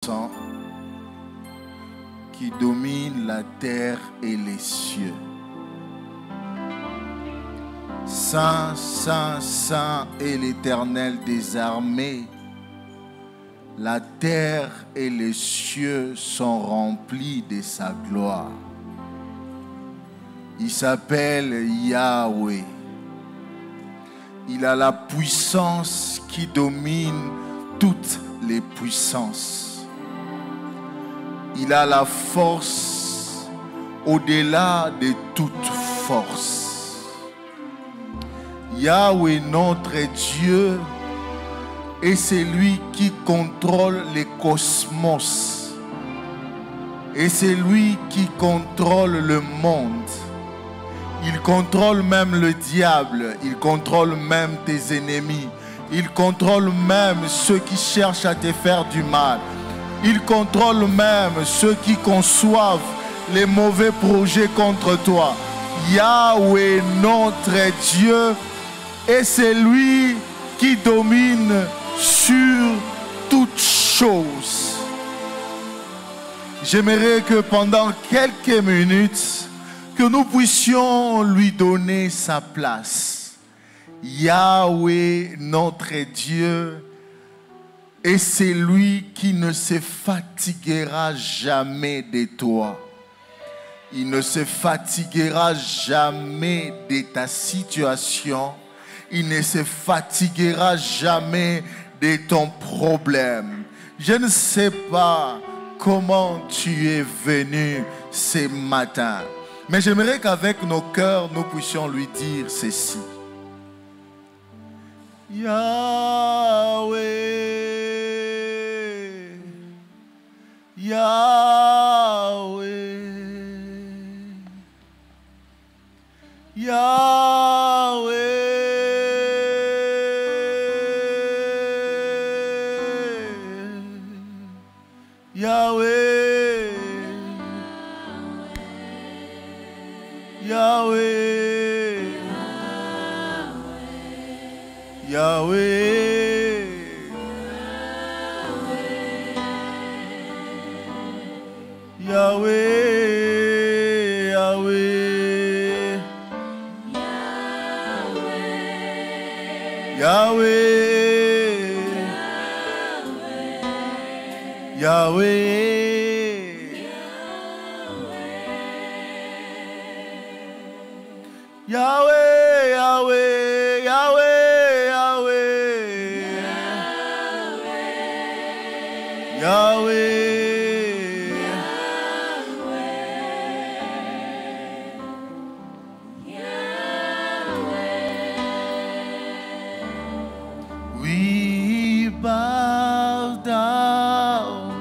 Tout-Puissant qui domine la terre et les cieux. Saint, Saint, Saint est l'Éternel des armées. La terre et les cieux sont remplis de sa gloire. Il s'appelle Yahweh. Il a la puissance qui domine toutes les puissances. Il a la force au-delà de toute force. Yahweh, notre Dieu, est celui qui contrôle les cosmos. Et c'est lui qui contrôle le monde. Il contrôle même le diable. Il contrôle même tes ennemis. Il contrôle même ceux qui cherchent à te faire du mal. Il contrôle même ceux qui conçoivent les mauvais projets contre toi. Yahweh, notre Dieu, est celui qui domine sur toutes choses. J'aimerais que pendant quelques minutes, que nous puissions lui donner sa place. Yahweh, notre Dieu, est celui qui ne se fatiguera jamais de toi. Il ne se fatiguera jamais de ta situation. Il ne se fatiguera jamais de ton problème. Je ne sais pas comment tu es venu ce matin. Mais j'aimerais qu'avec nos cœurs, nous puissions lui dire ceci. Yahweh, Yahweh, Yahweh, Yahweh. Yahweh, Yahweh, Yahweh, Yahweh, Yahweh. Yahweh, Yahweh, Yahweh, Yahweh, Yahweh, we bow down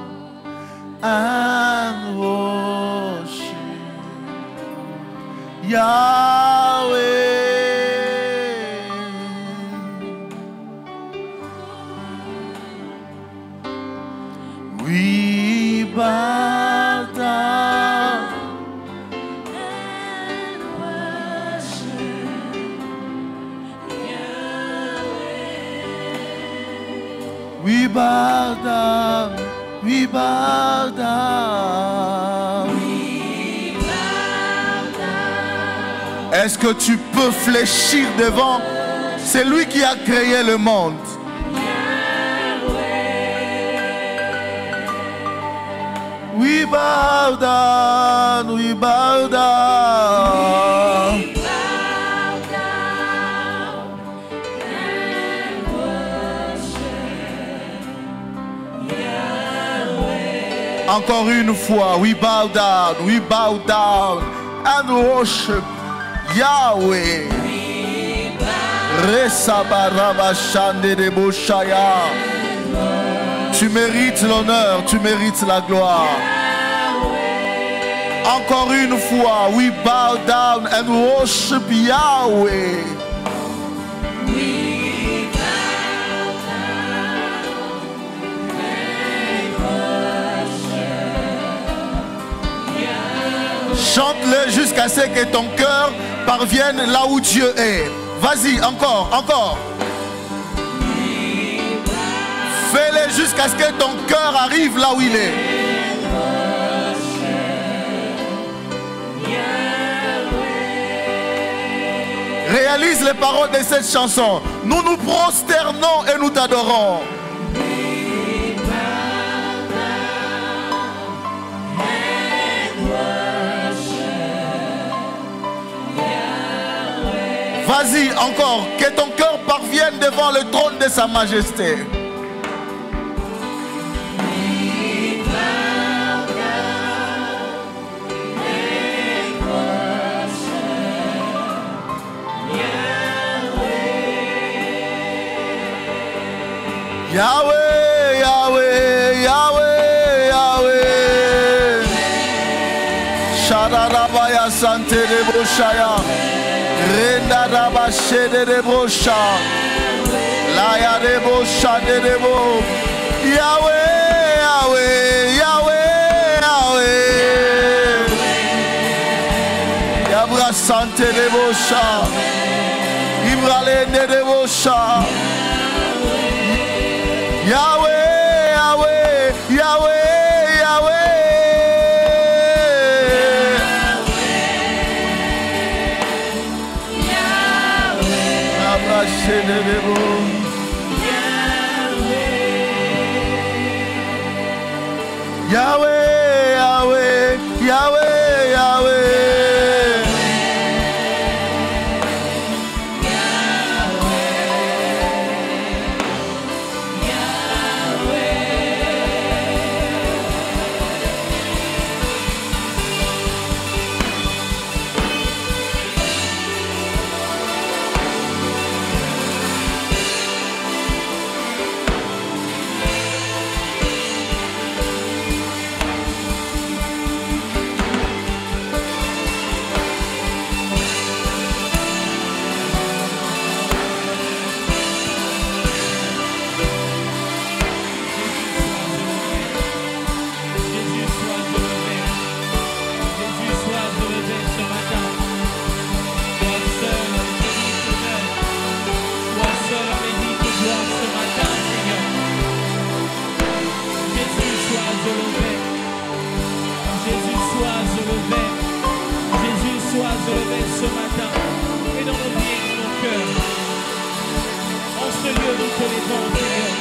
and worship Yahweh. We bow down and worship Yahweh. We bow down, we bow down. We bow down. Est-ce que tu peux fléchir devant celui qui a créé le monde? We bow down, we bow down. We bow down and worship Yahweh. Encore une fois, we bow down and worship Yahweh. Resabaraba shande de boshaya. Tu mérites l'honneur, tu mérites la gloire. Encore une fois, we bow down and worship Yahweh. We bow down and worship Yahweh. Chante-le jusqu'à ce que ton cœur parvienne là où Dieu est. Vas-y, encore, encore. Fais-le jusqu'à ce que ton cœur arrive là où il est. Réalise les paroles de cette chanson. Nous nous prosternons et nous t'adorons. Vas-y, encore, que ton cœur parvienne devant le trône de sa majesté. Yahweh, Yahweh, Yahweh, Yahweh. Shadadabaya Sante de Boshaya. Renda Daba Shede de Bosha. Laya de Bosha de Debo. Yahweh, Yahweh, Yahweh, Yahweh. Yabra Sante de Bosha. Ibralende de Bosha. Yahweh, Yahweh, Yahweh, Yahweh. Yahweh, Yahweh, Yahweh, Yahweh. Ce matin et dans nos vies et dans nos cœurs. En ce lieu, nous te levons, Seigneur.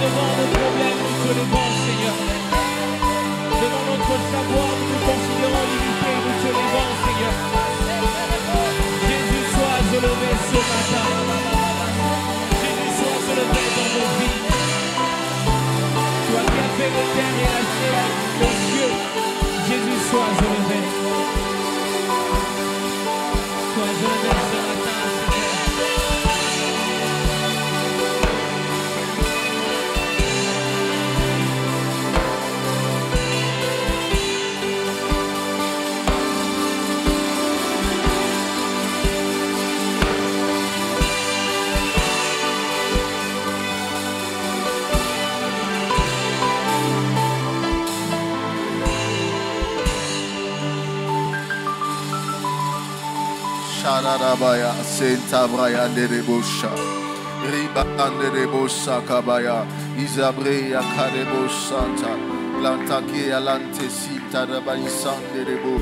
Devant nos problèmes, nous te levons, Seigneur. Devant notre savoir, nous nous considérons limités, nous te levons, Seigneur. Jésus, sois élevé ce matin. Jésus, sois élevé dans nos vies. Toi qui as fait le terre et la terre, les cieux. Jésus, sois élevé. Sois élevé ce matin, Seigneur. Sharabaya, Senta Braya de Rebosha, Riban de Rebosha Kabaya, Isabreya Karebo Santa, Lantaki Alante Sita Rabanisan de Rebo,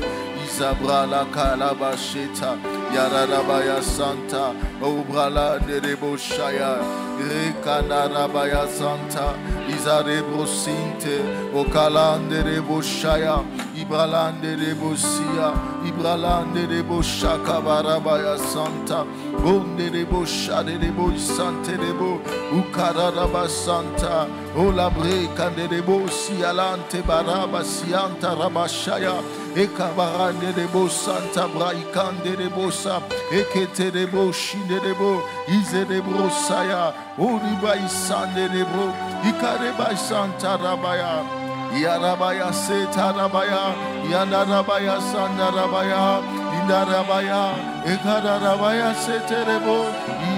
Isabra la Kalabasheta, Yarabaya Santa, Obrala de Reboshaya, Rekanarabaya Santa, Isarebro Sinte, Okalande Reboshaya, Ibralande Rebosia, Ibralande Reboshaka Barabaya Santa, Bonde Rebosha de Rebo Sante Rebo, Ukaraba Santa, Olabre Kande Rebosi Alante Baraba Sianta Rabashaya, Ekabarande Rebo Santa Braikande Rebosa, Ekete Rebo Shinde Rebo, Ize Rebo Saya, Oriba Isande Rebo, Ikareba Santa Rabaya. Yarabaya Seta Rabaya, Yandarabaya Sanda Rabaya, Indarabaya, Ekadarabaya Seterebo,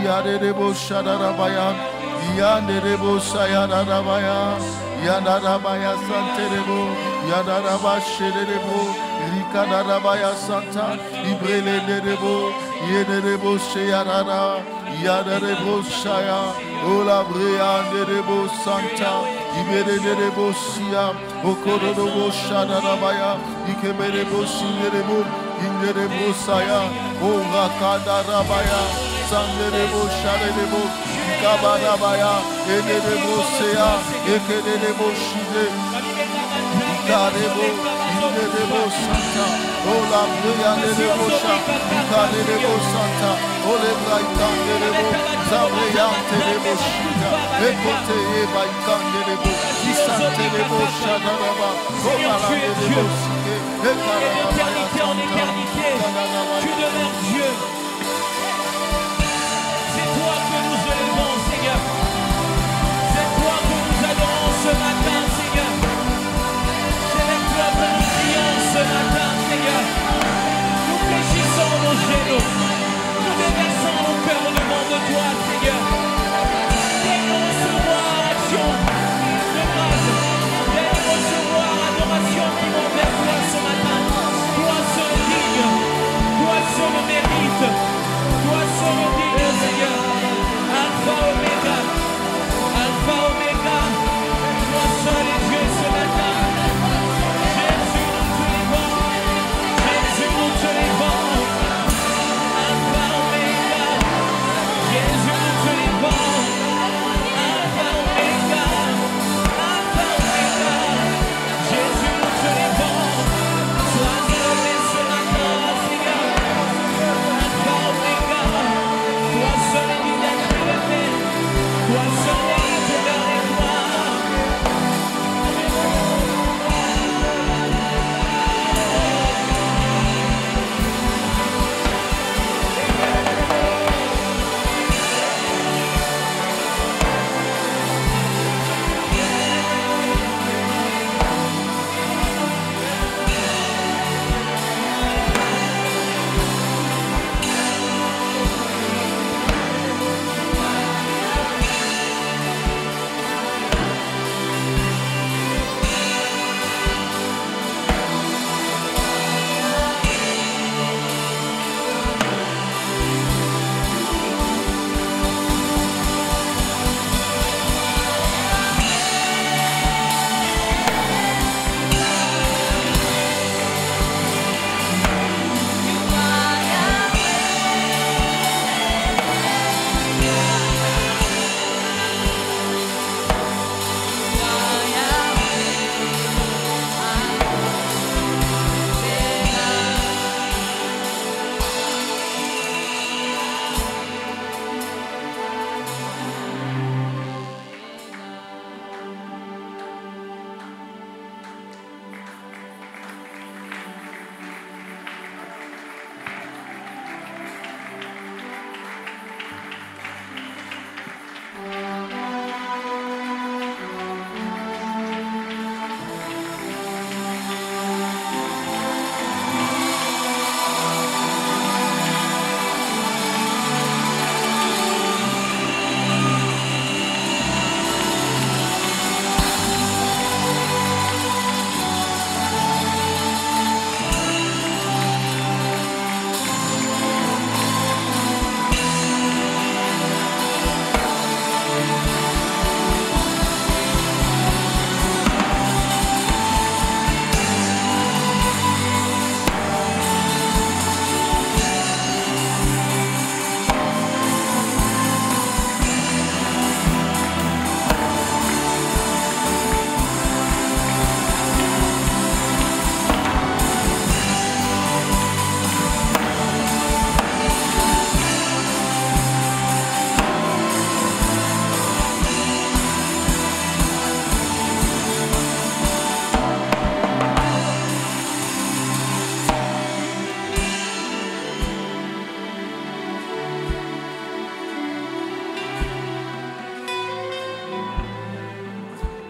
Yarebo Shadarabaya, Yanderebo Sayarabaya, Yandarabaya Santerebo, Yandaraba Shederebo, Rikadarabaya Santa, Ibrele Derebo, Yederebo Sheyarara, Yadarebo Shaya, Ola Briande Rebo Santa, Iberebo Sia, Okorobo Shadarabaya, Ikeberebo Sinderebo, Inderebo Saya, Orakada Rabaya, Sanderebo Sharebo, Ikabarabaya, Ederebo Sea, Ekerebo Shide, Ikarebo, Inderebo Santa, Ola Briande Rebo Sha, Ikarebo Santa, Ole Braitande Rebo, Zabreyante Rebo Shida, Ekote Eba Ikande Rebo, Isante Rebo Shadaraba, Obalande Rebo Sike, Ekarabaya Santa, Tu demeures Dieu. C'est toi que nous élevons, Seigneur. C'est toi que nous adorons ce matin, Seigneur. C'est vers toi que nous prions ce matin, Seigneur. Nous fléchissons nos genoux. Nous déversons nos cœurs devant de toi, Seigneur. Viens recevoir action de grâce. Viens recevoir adoration qui monte vers toi ce matin. Toi seul digne. Toi seul mérite. Toi seul digne, Seigneur. Alpha Omega. Alpha Omega. Toi seul est Dieu ce matin. Jésus, nous te levons. Jésus, nous te levons. Alpha Omega. Jésus, nous te levons. Alpha Omega. Alpha Omega. Jésus, nous te levons. Sois élevé ce matin, Seigneur. Alpha Omega. Toi seul est digne d'être élevé. Toi seul mérite l'honneur et gloire.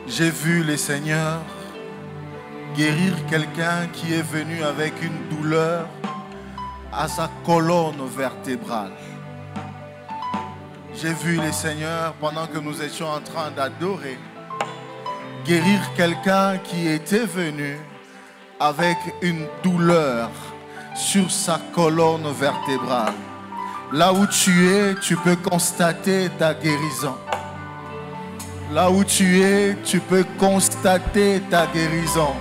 J'ai vu le Seigneur guérir quelqu'un qui est venu avec une douleur à sa colonne vertébrale. J'ai vu le Seigneur, pendant que nous étions en train d'adorer, guérir quelqu'un qui était venu avec une douleur sur sa colonne vertébrale. Là où tu es, tu peux constater ta guérison. Là où tu es, tu peux constater ta guérison.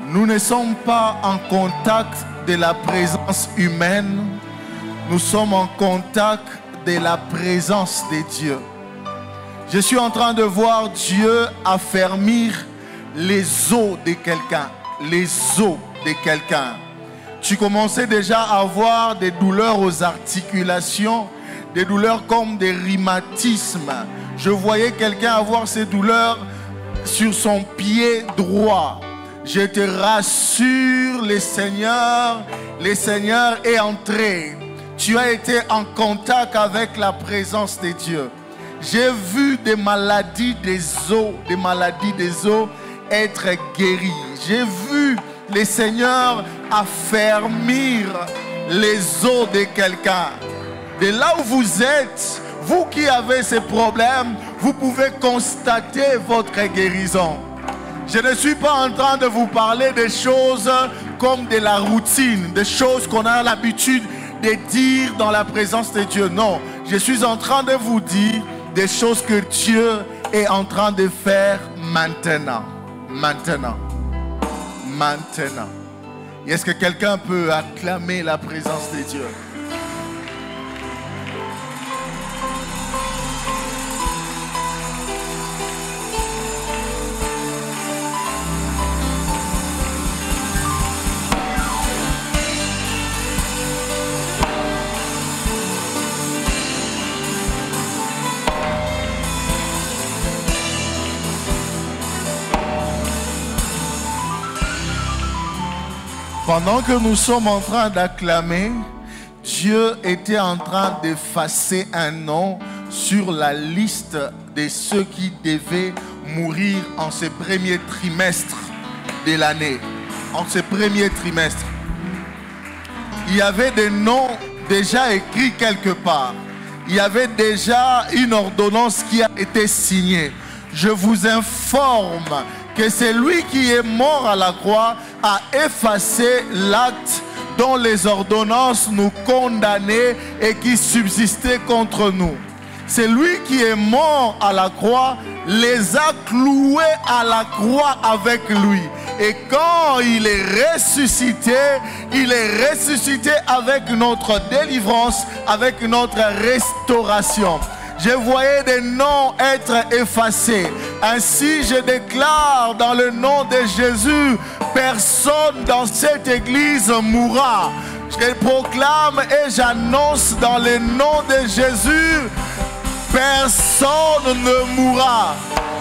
Nous ne sommes pas en contact de la présence humaine. Nous sommes en contact de la présence de Dieu. Je suis en train de voir Dieu affermir les os de quelqu'un. Les os de quelqu'un. Tu commençais déjà à avoir des douleurs aux articulations, des douleurs comme des rhumatismes. Je voyais quelqu'un avoir ces douleurs sur son pied droit. Je te rassure, le Seigneur est entré. Tu as été en contact avec la présence de Dieu. J'ai vu des maladies des os être guéries. J'ai vu le Seigneur affermir les os de quelqu'un. De là où vous êtes, vous qui avez ces problèmes, vous pouvez constater votre guérison. Je ne suis pas en train de vous parler des choses comme de la routine, des choses qu'on a l'habitude de dire dans la présence de Dieu. Non, je suis en train de vous dire des choses que Dieu est en train de faire maintenant. Maintenant. Est-ce que quelqu'un peut acclamer la présence de Dieu? Pendant que nous sommes en train d'acclamer, Dieu était en train d'effacer un nom sur la liste de ceux qui devaient mourir en ce premier trimestre de l'année. En ce premier trimestre. Il y avait des noms déjà écrits quelque part. Il y avait déjà une ordonnance qui a été signée. Je vous informe que c'est lui qui est mort à la croix a effacé l'acte dont les ordonnances nous condamnaient et qui subsistait contre nous. C'est lui qui est mort à la croix, les a cloués à la croix avec lui. Et quand il est ressuscité avec notre délivrance, avec notre restauration. Je voyais des noms être effacés. Ainsi, je déclare dans le nom de Jésus, personne dans cette église mourra. Je proclame et j'annonce dans le nom de Jésus, personne ne mourra.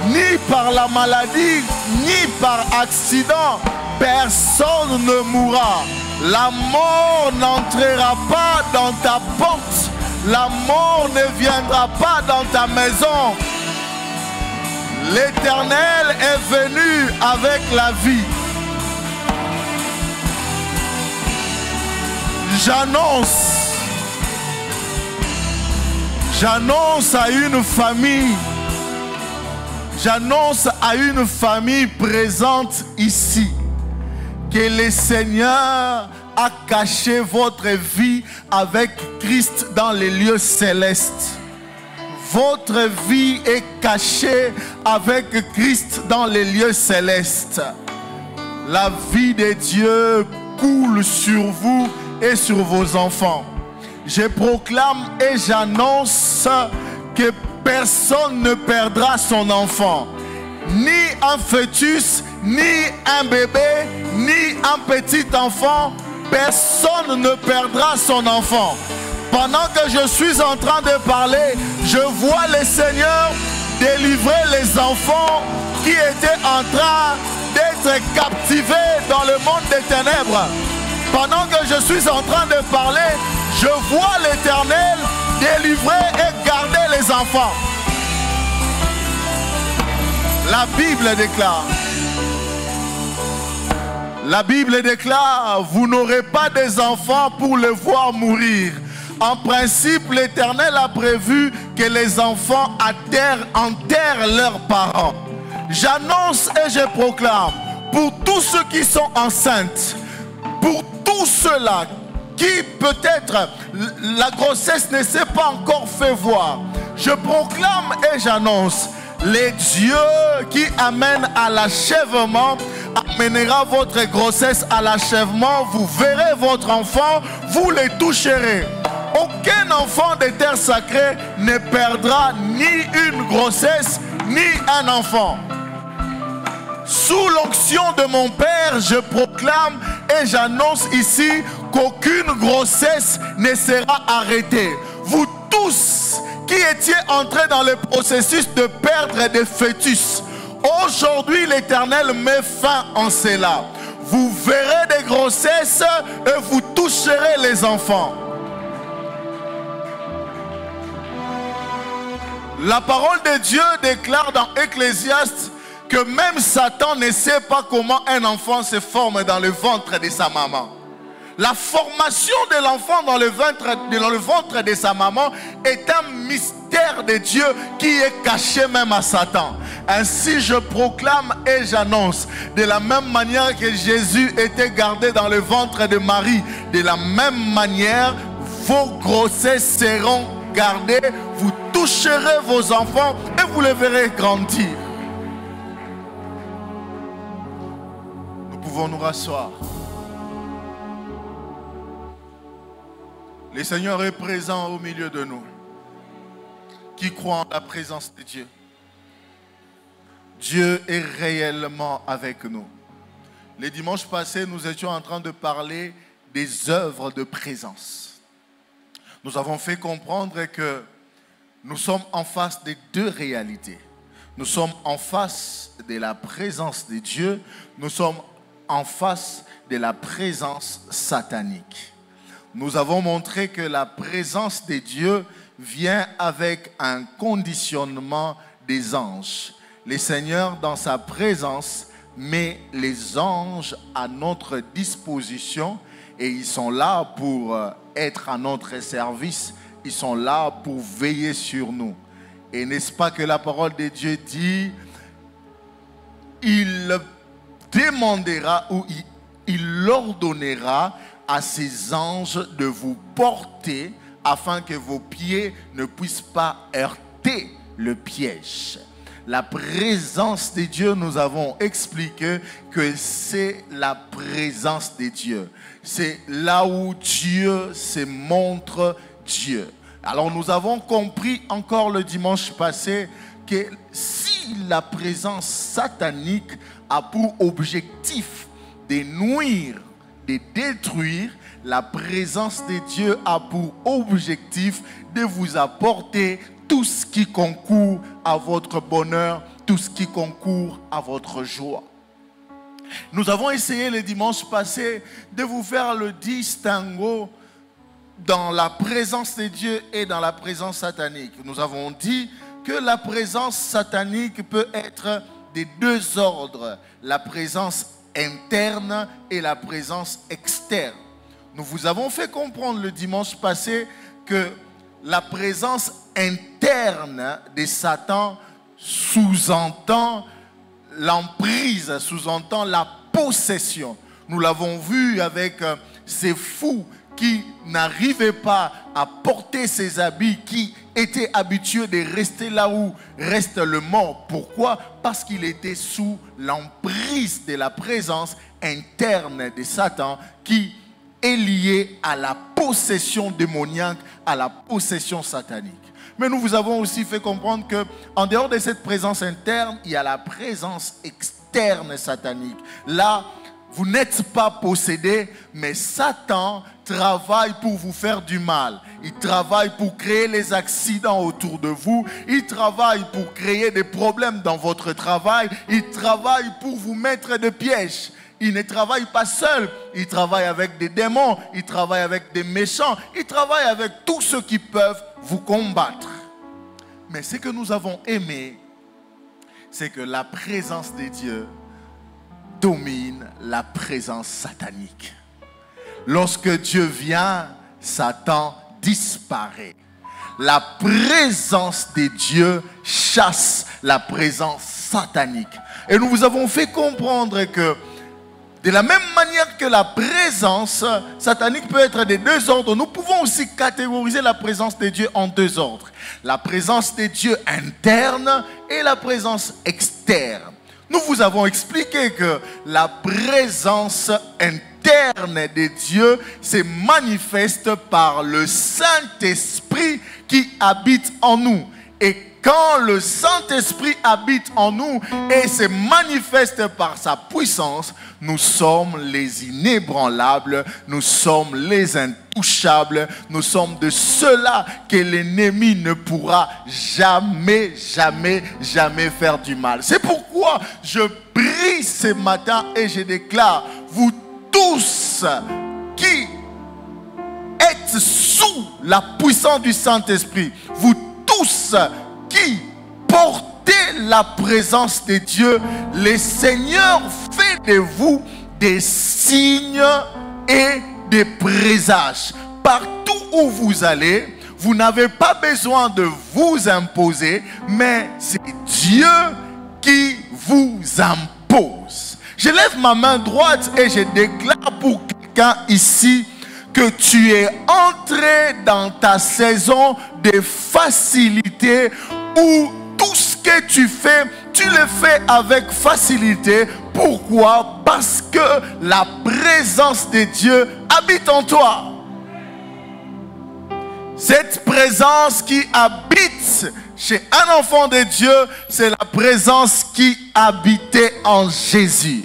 Ni par la maladie, ni par accident. Personne ne mourra. La mort n'entrera pas dans ta porte. La mort ne viendra pas dans ta maison. L'Éternel est venu avec la vie. J'annonce à une famille présente ici que le Seigneur a caché votre vie avec Christ dans les lieux célestes. Votre vie est cachée avec Christ dans les lieux célestes. La vie de Dieu coule sur vous et sur vos enfants. Je proclame et j'annonce que personne ne perdra son enfant. Ni un fœtus, ni un bébé, ni un petit enfant. Personne ne perdra son enfant. Pendant que je suis en train de parler, je vois le Seigneur délivrer les enfants qui étaient en train d'être captivés dans le monde des ténèbres. Pendant que je suis en train de parler, je vois l'Éternel délivrer et garder les enfants. La Bible déclare, vous n'aurez pas des enfants pour les voir mourir. En principe, l'Éternel a prévu que les enfants enterrent leurs parents. J'annonce et je proclame, pour tous ceux qui sont enceintes, pour tous ceux-là qui peut-être la grossesse ne s'est pas encore fait voir, je proclame et j'annonce, les dieux qui amènent à l'achèvement amènera votre grossesse à l'achèvement. Vous verrez votre enfant, vous le toucherez. Aucun enfant des terres sacrées ne perdra ni une grossesse ni un enfant. Sous l'onction de mon Père, je proclame et j'annonce ici qu'aucune grossesse ne sera arrêtée. Vous tous qui étiez entrés dans le processus de perdre des fœtus, aujourd'hui l'Éternel met fin en cela. Vous verrez des grossesses et vous toucherez les enfants. La parole de Dieu déclare dans Ecclésiaste que même Satan ne sait pas comment un enfant se forme dans le ventre de sa maman. La formation de l'enfant dans le ventre de sa maman est un mystère de Dieu qui est caché même à Satan. Ainsi je proclame et j'annonce, de la même manière que Jésus était gardé dans le ventre de Marie, de la même manière vos grossesses seront gardées, vous toucherez vos enfants et vous les verrez grandir. Nous pouvons nous rasseoir. Le Seigneur est présent au milieu de nous, qui croit en la présence de Dieu. Dieu est réellement avec nous. Les dimanches passés, nous étions en train de parler des œuvres de présence. Nous avons fait comprendre que nous sommes en face de deux réalités. Nous sommes en face de la présence de Dieu, nous sommes en face de la présence satanique. Nous avons montré que la présence de Dieu vient avec un conditionnement des anges. Le Seigneur, dans sa présence, met les anges à notre disposition et ils sont là pour être à notre service. Ils sont là pour veiller sur nous. Et n'est-ce pas que la parole de Dieu dit, il demandera ou il ordonnera à ses anges de vous porter afin que vos pieds ne puissent pas heurter le piège. La présence de Dieu, nous avons expliqué que c'est la présence de Dieu. C'est là où Dieu se montre Dieu. Alors nous avons compris encore le dimanche passé que si la présence satanique a pour objectif de nuire, de détruire, la présence de Dieu a pour objectif de vous apporter tout ce qui concourt à votre bonheur, tout ce qui concourt à votre joie. Nous avons essayé le dimanche passé de vous faire le distinguo dans la présence de Dieu et dans la présence satanique. Nous avons dit que la présence satanique peut être des deux ordres, la présence interne et la présence externe. Nous vous avons fait comprendre le dimanche passé que la présence interne de Satan sous-entend l'emprise, sous-entend la possession. Nous l'avons vu avec ces fous qui n'arrivaient pas à porter ses habits, qui étaient habitués de rester là où reste le mort. Pourquoi? Parce qu'il était sous l'emprise de la présence interne de Satan qui est liée à la possession démoniaque, à la possession satanique. Mais nous vous avons aussi fait comprendre qu'en dehors de cette présence interne, il y a la présence externe satanique. Là, vous n'êtes pas possédé, mais Satan travaille pour vous faire du mal. Il travaille pour créer les accidents autour de vous. Il travaille pour créer des problèmes dans votre travail. Il travaille pour vous mettre des pièges. Il ne travaille pas seul. Il travaille avec des démons. Il travaille avec des méchants. Il travaille avec tous ceux qui peuvent vous combattre. Mais ce que nous avons aimé, c'est que la présence de Dieu domine la présence satanique. Lorsque Dieu vient, Satan disparaît. La présence de Dieu chasse la présence satanique. Et nous vous avons fait comprendre que De la même manière que la présence satanique peut être de deux ordres, nous pouvons aussi catégoriser la présence de Dieu en deux ordres. La présence de Dieu interne et la présence externe. Nous vous avons expliqué que la présence interne de Dieu se manifeste par le Saint-Esprit qui habite en nous. Et quand le Saint-Esprit habite en nous et se manifeste par sa puissance, nous sommes les inébranlables, nous sommes les intouchables, nous sommes de ceux-là que l'ennemi ne pourra jamais, jamais, jamais faire du mal. C'est pourquoi je prie ce matin et je déclare, vous tous qui êtes sous la puissance du Saint-Esprit, vous tous qui portez la présence de Dieu, le Seigneur fait de vous des signes et des présages. Partout où vous allez, vous n'avez pas besoin de vous imposer, mais c'est Dieu qui vous impose. Je lève ma main droite et je déclare pour quelqu'un ici que tu es entré dans ta saison de facilité où tout ce que tu fais, tu le fais avec facilité. Pourquoi? Parce que la présence de Dieu habite en toi. Cette présence qui habite chez un enfant de Dieu, c'est la présence qui habitait en Jésus.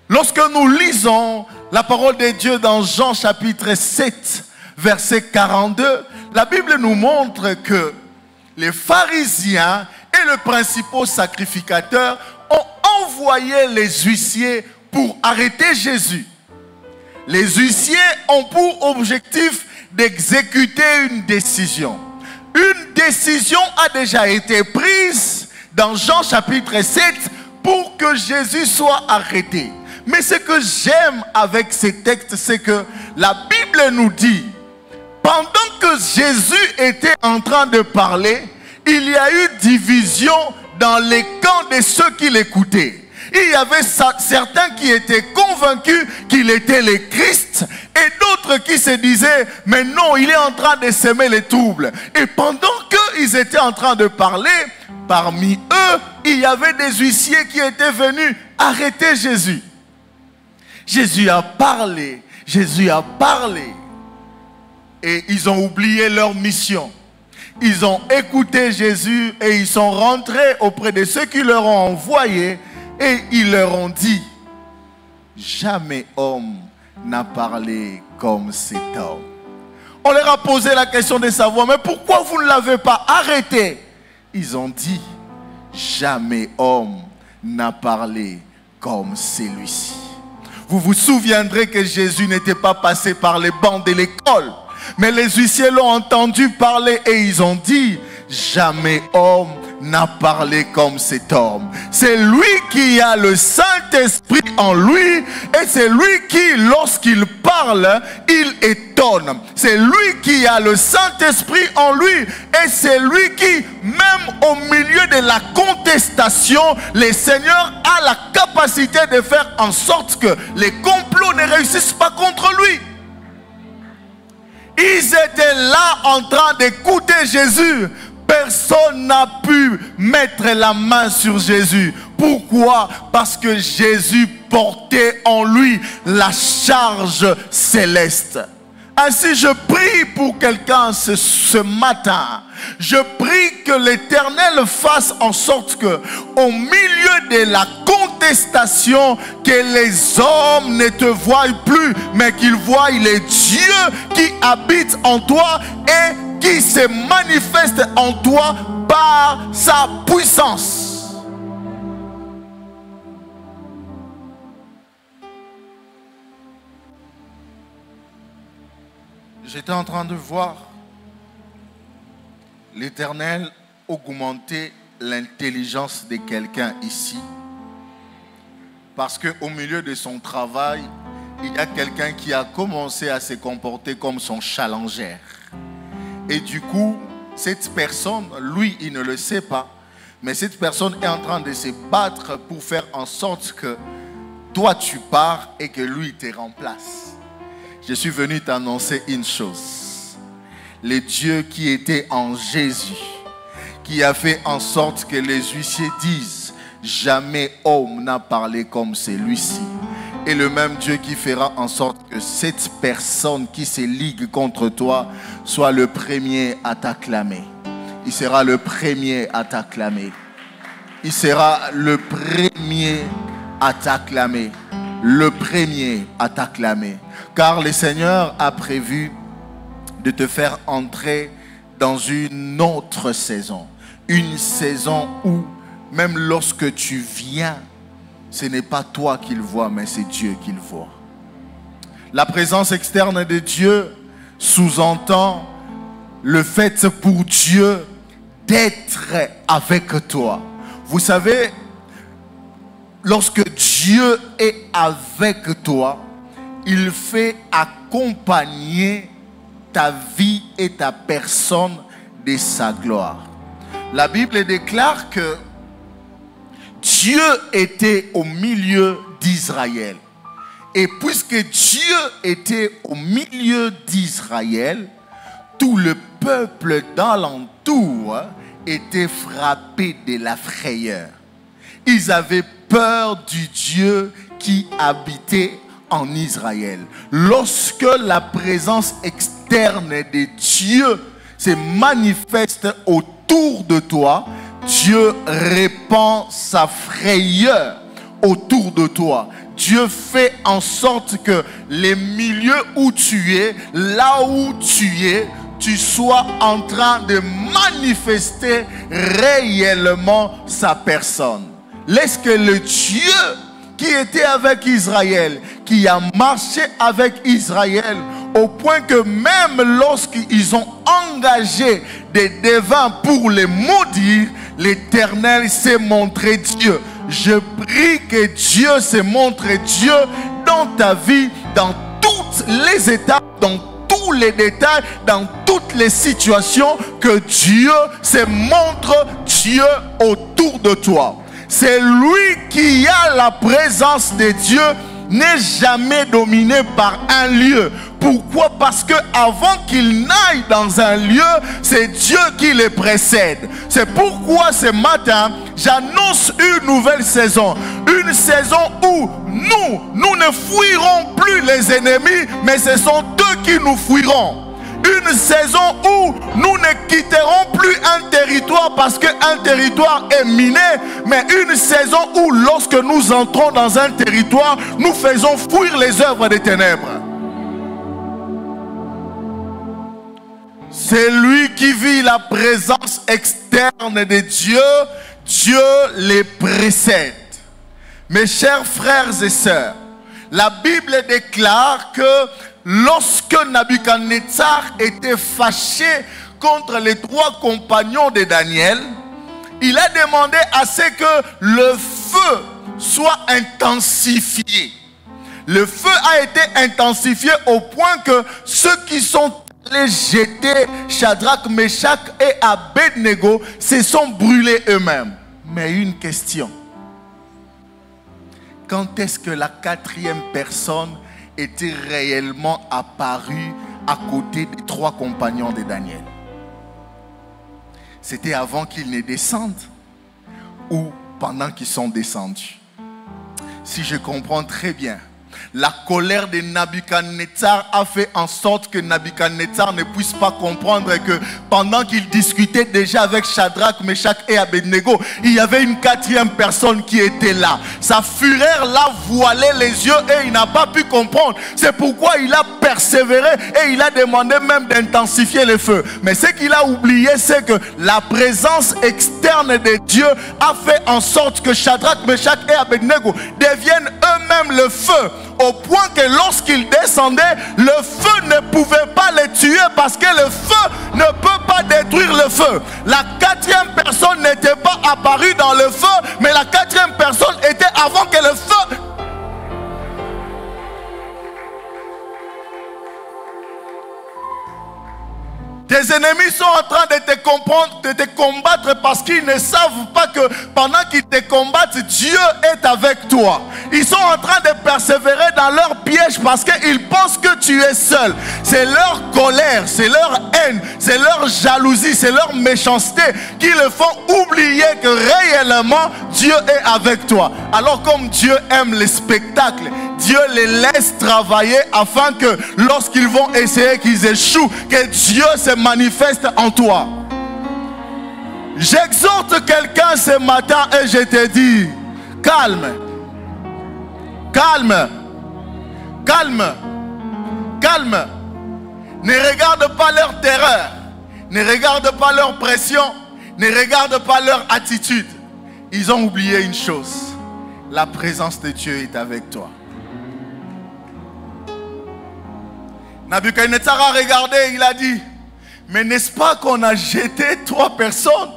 Lorsque nous lisons la parole de Dieu dans Jean chapitre 7, verset 42, la Bible nous montre que les pharisiens et le principal sacrificateur ont envoyé les huissiers pour arrêter Jésus. Les huissiers ont pour objectif d'exécuter une décision. Une décision a déjà été prise dans Jean chapitre 7 pour que Jésus soit arrêté. Mais ce que j'aime avec ces textes, c'est que la Bible nous dit, pendant que Jésus était en train de parler, il y a eu division dans les camps de ceux qui l'écoutaient. Il y avait certains qui étaient convaincus qu'il était le Christ et d'autres qui se disaient, mais non, il est en train de semer les troubles. Et pendant qu'ils étaient en train de parler, parmi eux, il y avait des huissiers qui étaient venus arrêter Jésus. Jésus a parlé, Jésus a parlé. Et ils ont oublié leur mission. Ils ont écouté Jésus et ils sont rentrés auprès de ceux qui leur ont envoyé et ils leur ont dit, jamais homme n'a parlé comme cet homme. On leur a posé la question de savoir, mais pourquoi vous ne l'avez pas arrêté? Ils ont dit, jamais homme n'a parlé comme celui-ci. Vous vous souviendrez que Jésus n'était pas passé par les bancs de l'école. Mais les huissiers l'ont entendu parler et ils ont dit, jamais homme n'a parlé comme cet homme. C'est lui qui a le Saint-Esprit en lui et c'est lui qui, lorsqu'il parle, il étonne. C'est lui qui a le Saint-Esprit en lui et c'est lui qui, même au milieu de la contestation, le Seigneur a la capacité de faire en sorte que les complots ne réussissent pas contre lui. Ils étaient là en train d'écouter Jésus. Personne n'a pu mettre la main sur Jésus. Pourquoi? Parce que Jésus portait en lui la charge céleste. Ainsi, je prie pour quelqu'un ce matin. Je prie que l'Éternel fasse en sorte que, au milieu de la contestation, que les hommes ne te voient plus, mais qu'ils voient le Dieu qui habite en toi et qui se manifeste en toi par sa puissance. J'étais en train de voir l'Éternel augmenter l'intelligence de quelqu'un ici. Parce qu'au milieu de son travail, il y a quelqu'un qui a commencé à se comporter comme son challenger. Et du coup, cette personne, lui, il ne le sait pas, mais cette personne est en train de se battre pour faire en sorte que toi tu pars et que lui te remplace. Je suis venu t'annoncer une chose. Le Dieu qui était en Jésus, qui a fait en sorte que les huissiers disent jamais homme n'a parlé comme celui-ci. Et le même Dieu qui fera en sorte que cette personne qui se ligue contre toi soit le premier à t'acclamer. Il sera le premier à t'acclamer. Il sera le premier à t'acclamer. Le premier à t'acclamer. Car le Seigneur a prévu de te faire entrer dans une autre saison. Une saison où, même lorsque tu viens, ce n'est pas toi qu'il voit, mais c'est Dieu qu'il voit. La présence externe de Dieu sous-entend le fait pour Dieu d'être avec toi. Vous savez, lorsque Dieu est avec toi, il fait accompagner ta vie et ta personne de sa gloire. La Bible déclare que Dieu était au milieu d'Israël. Et puisque Dieu était au milieu d'Israël, tout le peuple d'alentour était frappé de la frayeur. Ils avaient peur du Dieu qui habitait en Israël. Lorsque la présence externe de Dieu se manifeste autour de toi, Dieu répand sa frayeur autour de toi. Dieu fait en sorte que les milieux où tu es, là où tu es, tu sois en train de manifester réellement sa personne. Laisse que le Dieu qui était avec Israël, qui a marché avec Israël, au point que même lorsqu'ils ont engagé des devins pour les maudire, l'Éternel s'est montré Dieu. Je prie que Dieu se montre Dieu dans ta vie, dans toutes les étapes, dans tous les détails, dans toutes les situations, que Dieu se montre Dieu autour de toi. C'est lui qui a la présence de Dieu, n'est jamais dominé par un lieu. Pourquoi? Parce que avant qu'il n'aille dans un lieu, c'est Dieu qui les précède. C'est pourquoi ce matin, j'annonce une nouvelle saison. Une saison où nous ne fuirons plus les ennemis, mais ce sont eux qui nous fuiront. Une saison où nous ne quitterons plus un territoire parce qu'un territoire est miné, mais une saison où lorsque nous entrons dans un territoire, nous faisons fuir les œuvres des ténèbres. C'est lui qui vit la présence externe de Dieu. Dieu les précède. Mes chers frères et sœurs, la Bible déclare que lorsque Nabuchodonosor était fâché contre les 3 compagnons de Daniel, il a demandé à ce que le feu soit intensifié. Le feu a été intensifié au point que ceux qui sont allés jeter Shadrach, Meshach et Abednego se sont brûlés eux-mêmes. Mais une question. Quand est-ce que la 4e personne était réellement apparue à côté des 3 compagnons de Daniel? C'était avant qu'ils ne descendent ou pendant qu'ils sont descendus? Si je comprends très bien, la colère de Nabuchodonosor a fait en sorte que Nabuchodonosor ne puisse pas comprendre que pendant qu'il discutait déjà avec Shadrach, Meshach et Abednego, il y avait une 4e personne qui était là. Sa fureur l'a voilé les yeux et il n'a pas pu comprendre. C'est pourquoi il a persévéré et il a demandé même d'intensifier le feu. Mais ce qu'il a oublié, c'est que la présence externe de Dieu a fait en sorte que Shadrach, Meshach et Abednego deviennent eux-mêmes le feu. Au point que lorsqu'ils descendaient, le feu ne pouvait pas les tuer parce que le feu ne peut pas détruire le feu. La 4e personne n'était pas apparue dans le feu, mais la 4e personne était avant que le feu... Tes ennemis sont en train de te comprendre, de te combattre parce qu'ils ne savent pas que pendant qu'ils te combattent, Dieu est avec toi. ils sont en train de persévérer dans leur piège parce qu'ils pensent que tu es seul. C'est leur colère, c'est leur haine, c'est leur jalousie, c'est leur méchanceté qui le font oublier que réellement Dieu est avec toi. Alors comme Dieu aime les spectacles, Dieu les laisse travailler afin que lorsqu'ils vont essayer qu'ils échouent, que Dieu se manifeste en toi. J'exhorte quelqu'un ce matin et je te dis, calme, calme, calme, calme. Ne regarde pas leur terreur, ne regarde pas leur pression, ne regarde pas leur attitude. Ils ont oublié une chose, la présence de Dieu est avec toi. Nabuchodonosor a regardé, il a dit, mais n'est-ce pas qu'on a jeté 3 personnes?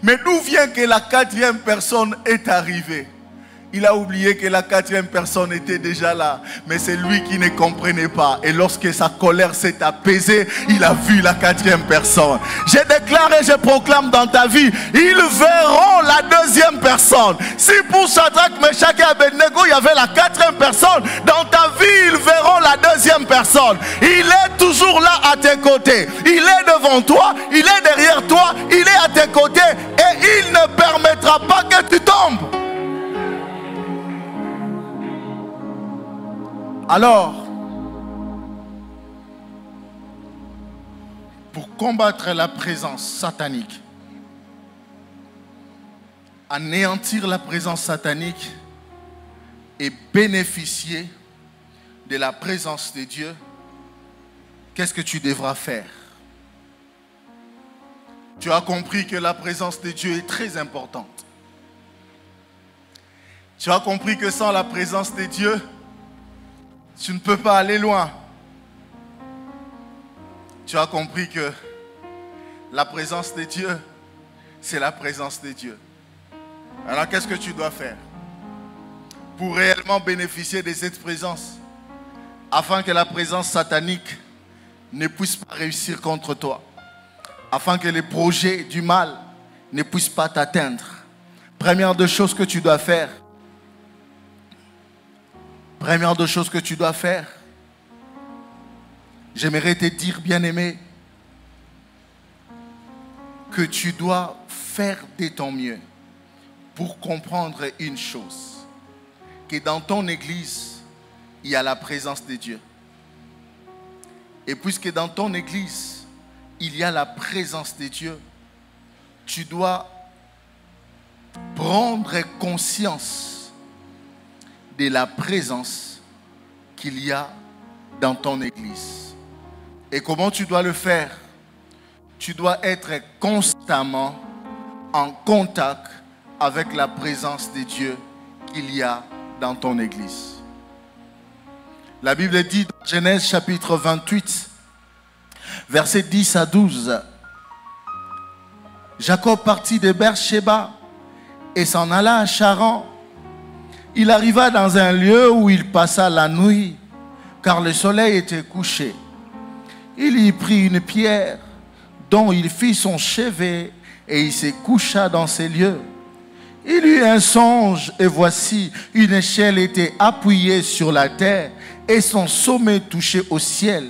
Mais d'où vient que la 4e personne est arrivée? Il a oublié que la 4e personne était déjà là. Mais c'est lui qui ne comprenait pas. Et lorsque sa colère s'est apaisée, il a vu la 4e personne. Je déclare et je proclame dans ta vie, ils verront la 2e personne. Si pour Shadrach, Meshach et Abednego, il y avait la 4e personne, dans ta vie, ils verront la 2e personne. Il est toujours là à tes côtés. Il est devant toi, il est derrière toi, il est à tes côtés. Et il ne permettra pas que tu tombes. Alors, pour combattre la présence satanique, anéantir la présence satanique et bénéficier de la présence de Dieu, qu'est-ce que tu devras faire? Tu as compris que la présence de Dieu est très importante. Tu as compris que sans la présence de Dieu, tu ne peux pas aller loin. Tu as compris que la présence de Dieu, c'est la présence de Dieu. Alors qu'est-ce que tu dois faire pour réellement bénéficier de cette présence, afin que la présence satanique ne puisse pas réussir contre toi, afin que les projets du mal ne puissent pas t'atteindre? Première des choses que tu dois faire, j'aimerais te dire, bien-aimé, que tu dois faire de ton mieux pour comprendre une chose, que dans ton église, il y a la présence de Dieu. Et puisque dans ton église, il y a la présence de Dieu, tu dois prendre conscience de la présence qu'il y a dans ton église. Et comment tu dois le faire? Tu dois être constamment en contact avec la présence de Dieu qu'il y a dans ton église. La Bible dit dans Genèse chapitre 28, versets 10 à 12, Jacob partit de Beersheba et s'en alla à Charan. Il arriva dans un lieu où il passa la nuit, car le soleil était couché. Il y prit une pierre dont il fit son chevet et il se coucha dans ces lieux. Il eut un songe et voici, une échelle était appuyée sur la terre et son sommet touchait au ciel.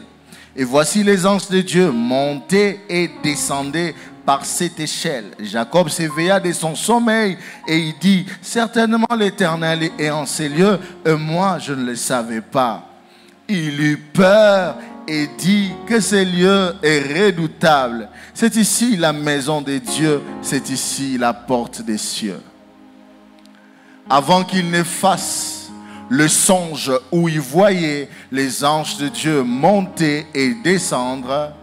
Et voici les anges de Dieu montaient et descendaient par cette échelle. Jacob s'éveilla de son sommeil et il dit, certainement l'Éternel est en ces lieux et moi je ne le savais pas. Il eut peur et dit que ce lieu est redoutable. C'est ici la maison de Dieu, c'est ici la porte des cieux. Avant qu'il ne fasse le songe où il voyait les anges de Dieu monter et descendre,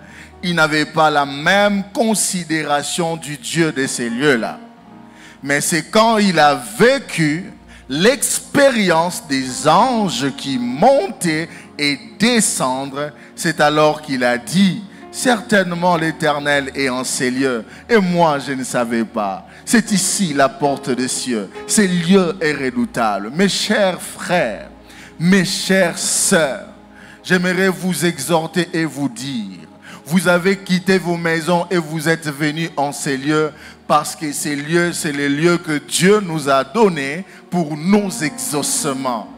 il n'avait pas la même considération du Dieu de ces lieux-là. Mais c'est quand il a vécu l'expérience des anges qui montaient et descendent, c'est alors qu'il a dit, certainement l'Éternel est en ces lieux, et moi je ne savais pas. C'est ici la porte des cieux, ce lieu est redoutable. Mes chers frères, mes chères sœurs, j'aimerais vous exhorter et vous dire, vous avez quitté vos maisons et vous êtes venus en ces lieux Parce que ces lieux, c'est les lieux que Dieu nous a donnés pour nos exaucements.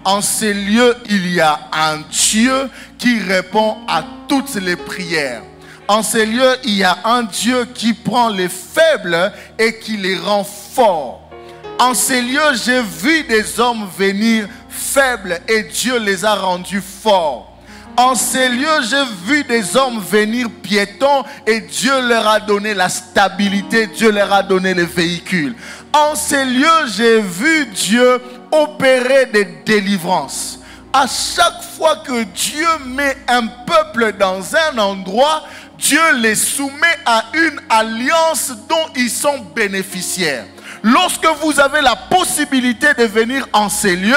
En ces lieux, il y a un Dieu qui répond à toutes les prières. En ces lieux, il y a un Dieu qui prend les faibles et qui les rend forts. En ces lieux, j'ai vu des hommes venir faibles et Dieu les a rendus forts. En ces lieux, j'ai vu des hommes venir piétons et Dieu leur a donné la stabilité, Dieu leur a donné les véhicules. En ces lieux, j'ai vu Dieu opérer des délivrances. À chaque fois que Dieu met un peuple dans un endroit, Dieu les soumet à une alliance dont ils sont bénéficiaires. Lorsque vous avez la possibilité de venir en ces lieux,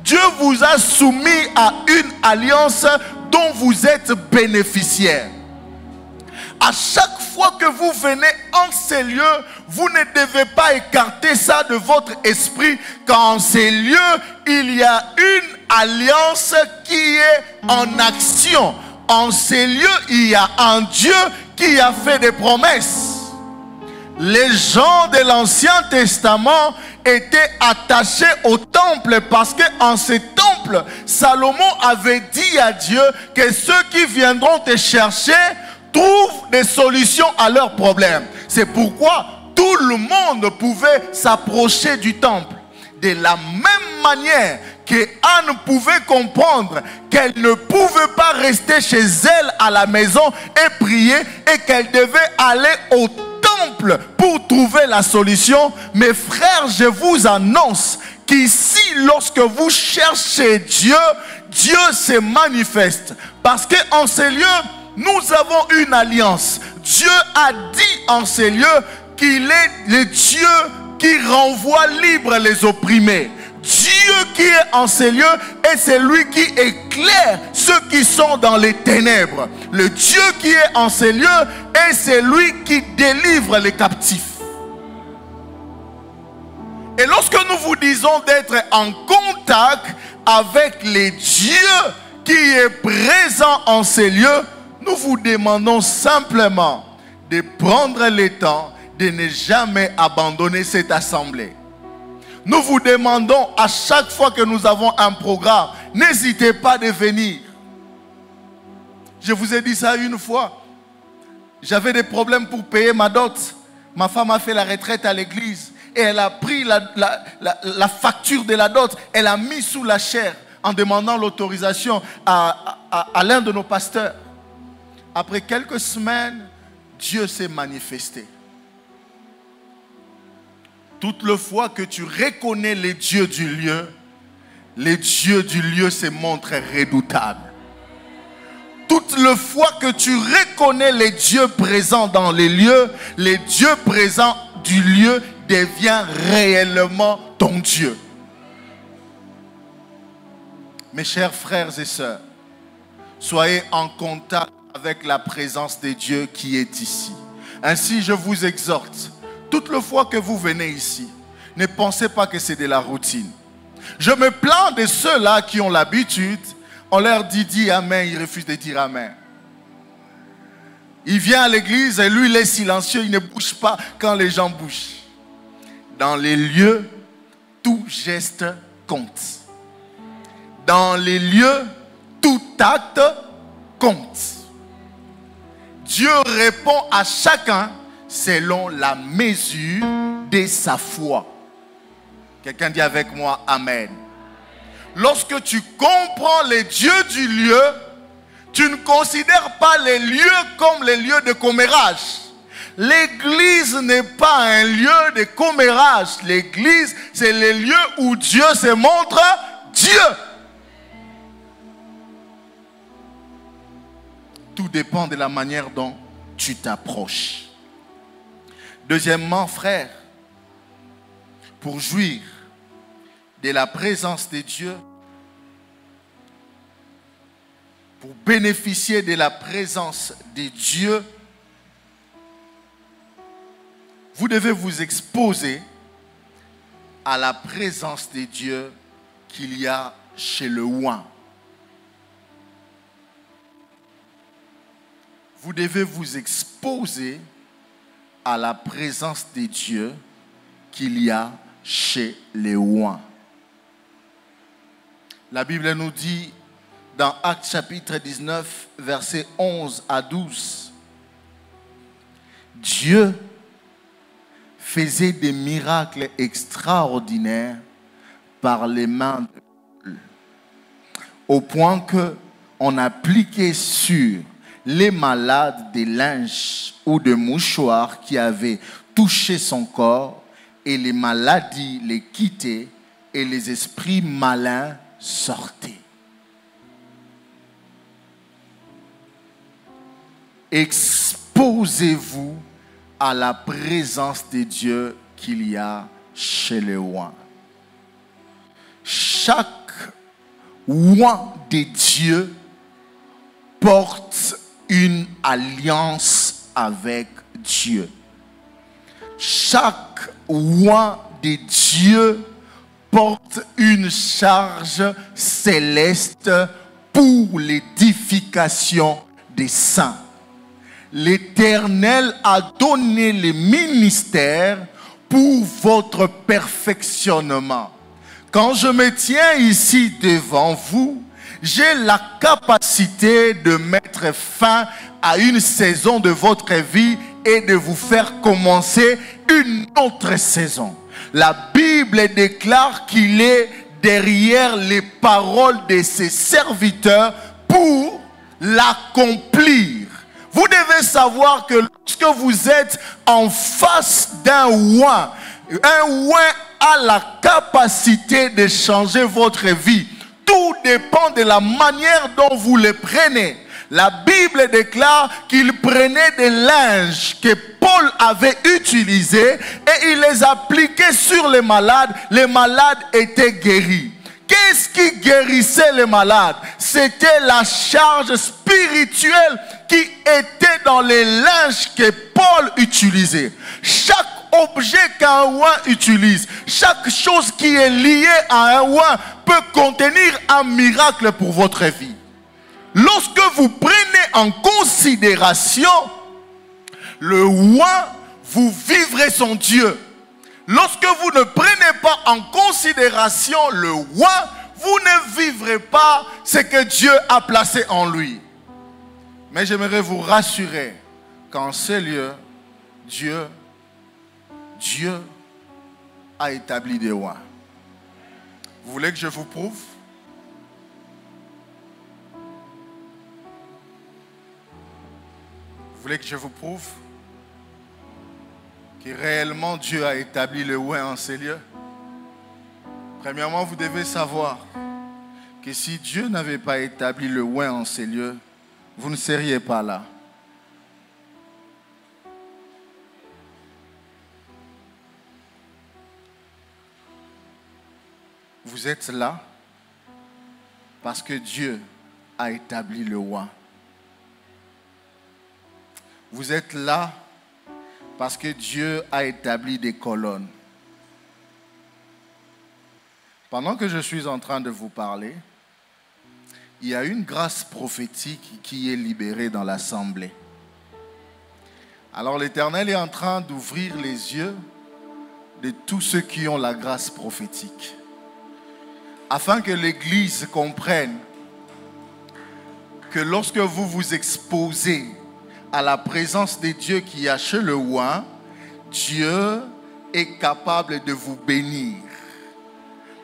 Dieu vous a soumis à une alliance dont vous êtes bénéficiaire. À chaque fois que vous venez en ces lieux, vous ne devez pas écarter ça de votre esprit, car en ces lieux, il y a une alliance qui est en action. En ces lieux, il y a un Dieu qui a fait des promesses. Les gens de l'Ancien Testament étaient attachés au temple parce qu'en ce temple, Salomon avait dit à Dieu que ceux qui viendront te chercher trouvent des solutions à leurs problèmes. C'est pourquoi tout le monde pouvait s'approcher du temple. De la même manière que Anne pouvait comprendre qu'elle ne pouvait pas rester chez elle à la maison et prier et qu'elle devait aller au temple pour trouver la solution. Mes frères, je vous annonce qu'ici, lorsque vous cherchez Dieu, Dieu se manifeste. Parce qu'en ces lieux, nous avons une alliance. Dieu a dit en ces lieux qu'il est le Dieu qui renvoie libre les opprimés. Dieu qui est en ces lieux est celui qui éclaire ceux qui sont dans les ténèbres. Le Dieu qui est en ces lieux est celui qui délivre les captifs. Et lorsque nous vous disons d'être en contact avec les dieux qui est présent en ces lieux, nous vous demandons simplement de prendre le temps de ne jamais abandonner cette assemblée. Nous vous demandons à chaque fois que nous avons un programme, n'hésitez pas de venir. Je vous ai dit ça une fois. J'avais des problèmes pour payer ma dot. Ma femme a fait la retraite à l'église et elle a pris la facture de la dot. Elle a mis sous la chaire en demandant l'autorisation à l'un de nos pasteurs. Après quelques semaines, Dieu s'est manifesté. Toute le fois que tu reconnais les dieux du lieu se montrent redoutables. Toute le fois que tu reconnais les dieux présents dans les lieux présents du lieu devient réellement ton Dieu. Mes chers frères et sœurs, soyez en contact avec la présence de Dieu qui est ici. Ainsi, je vous exhorte, toute la fois que vous venez ici, ne pensez pas que c'est de la routine. Je me plains de ceux-là qui ont l'habitude, on leur dit amen, ils refusent de dire amen. Il vient à l'église et lui il est silencieux, il ne bouge pas quand les gens bougent. Dans les lieux, tout geste compte. Dans les lieux, tout acte compte. Dieu répond à chacun selon la mesure de sa foi. Quelqu'un dit avec moi amen. Lorsque tu comprends les dieux du lieu, tu ne considères pas les lieux comme les lieux de commérage. L'église n'est pas un lieu de commérage. L'église, c'est les lieux où Dieu se montre Dieu. Tout dépend de la manière dont tu t'approches. Deuxièmement, frère, pour jouir de la présence de Dieu, pour bénéficier de la présence de Dieu, vous devez vous exposer à la présence de Dieu qu'il y a chez le oint. Vous devez vous exposer à la présence de Dieu qu'il y a chez les oins. La Bible nous dit dans Actes chapitre 19, versets 11 à 12, Dieu faisait des miracles extraordinaires par les mains de Paul, au point qu'on appliquait sur les malades des linges ou des mouchoirs qui avaient touché son corps, et les maladies les quittaient et les esprits malins sortaient. Exposez-vous à la présence de Dieu qu'il y a chez les oins. Chaque oin de Dieu porte une alliance avec Dieu. Chaque oin de Dieu porte une charge céleste pour l'édification des saints. L'Éternel a donné les ministères pour votre perfectionnement. Quand je me tiens ici devant vous, j'ai la capacité de mettre fin à une saison de votre vie et de vous faire commencer une autre saison. La Bible déclare qu'il est derrière les paroles de ses serviteurs pour l'accomplir. Vous devez savoir que lorsque vous êtes en face d'un oin, un oin a la capacité de changer votre vie. Tout dépend de la manière dont vous le prenez. La Bible déclare qu'il prenait des linges que Paul avait utilisés et il les appliquait sur les malades étaient guéris. Qu'est-ce qui guérissait les malades? C'était la charge spirituelle qui était dans les linges que Paul utilisait. Chaque objet qu'un oin utilise, chaque chose qui est liée à un oin peut contenir un miracle pour votre vie. Lorsque vous prenez en considération le oin, vous vivrez son Dieu. Lorsque vous ne prenez pas en considération le oin, vous ne vivrez pas ce que Dieu a placé en lui. Mais j'aimerais vous rassurer qu'en ces lieux, Dieu a établi des oins. Vous voulez que je vous prouve? Vous voulez que je vous prouve que réellement Dieu a établi le oin en ces lieux? Premièrement, vous devez savoir que si Dieu n'avait pas établi le oin en ces lieux, vous ne seriez pas là. Vous êtes là parce que Dieu a établi le oin. Vous êtes là parce que Dieu a établi des colonnes. Pendant que je suis en train de vous parler, il y a une grâce prophétique qui est libérée dans l'assemblée. Alors l'Éternel est en train d'ouvrir les yeux de tous ceux qui ont la grâce prophétique, afin que l'Église comprenne que lorsque vous vous exposez à la présence de Dieu qui a chez le oin, Dieu est capable de vous bénir.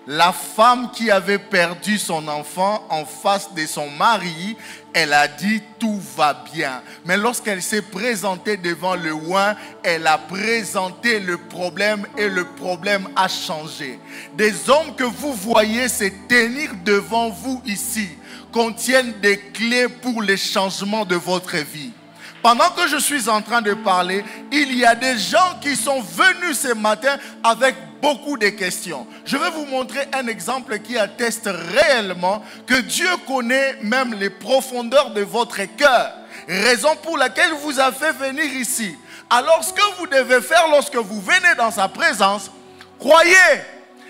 La femme qui avait perdu son enfant en face de son mari, elle a dit tout va bien. Mais lorsqu'elle s'est présentée devant le oin, elle a présenté le problème et le problème a changé. Des hommes que vous voyez se tenir devant vous ici contiennent des clés pour le changement de votre vie. Pendant que je suis en train de parler, il y a des gens qui sont venus ce matin avec beaucoup de questions. Je vais vous montrer un exemple qui atteste réellement que Dieu connaît même les profondeurs de votre cœur. Raison pour laquelle vous a fait venir ici. Alors ce que vous devez faire lorsque vous venez dans sa présence, croyez.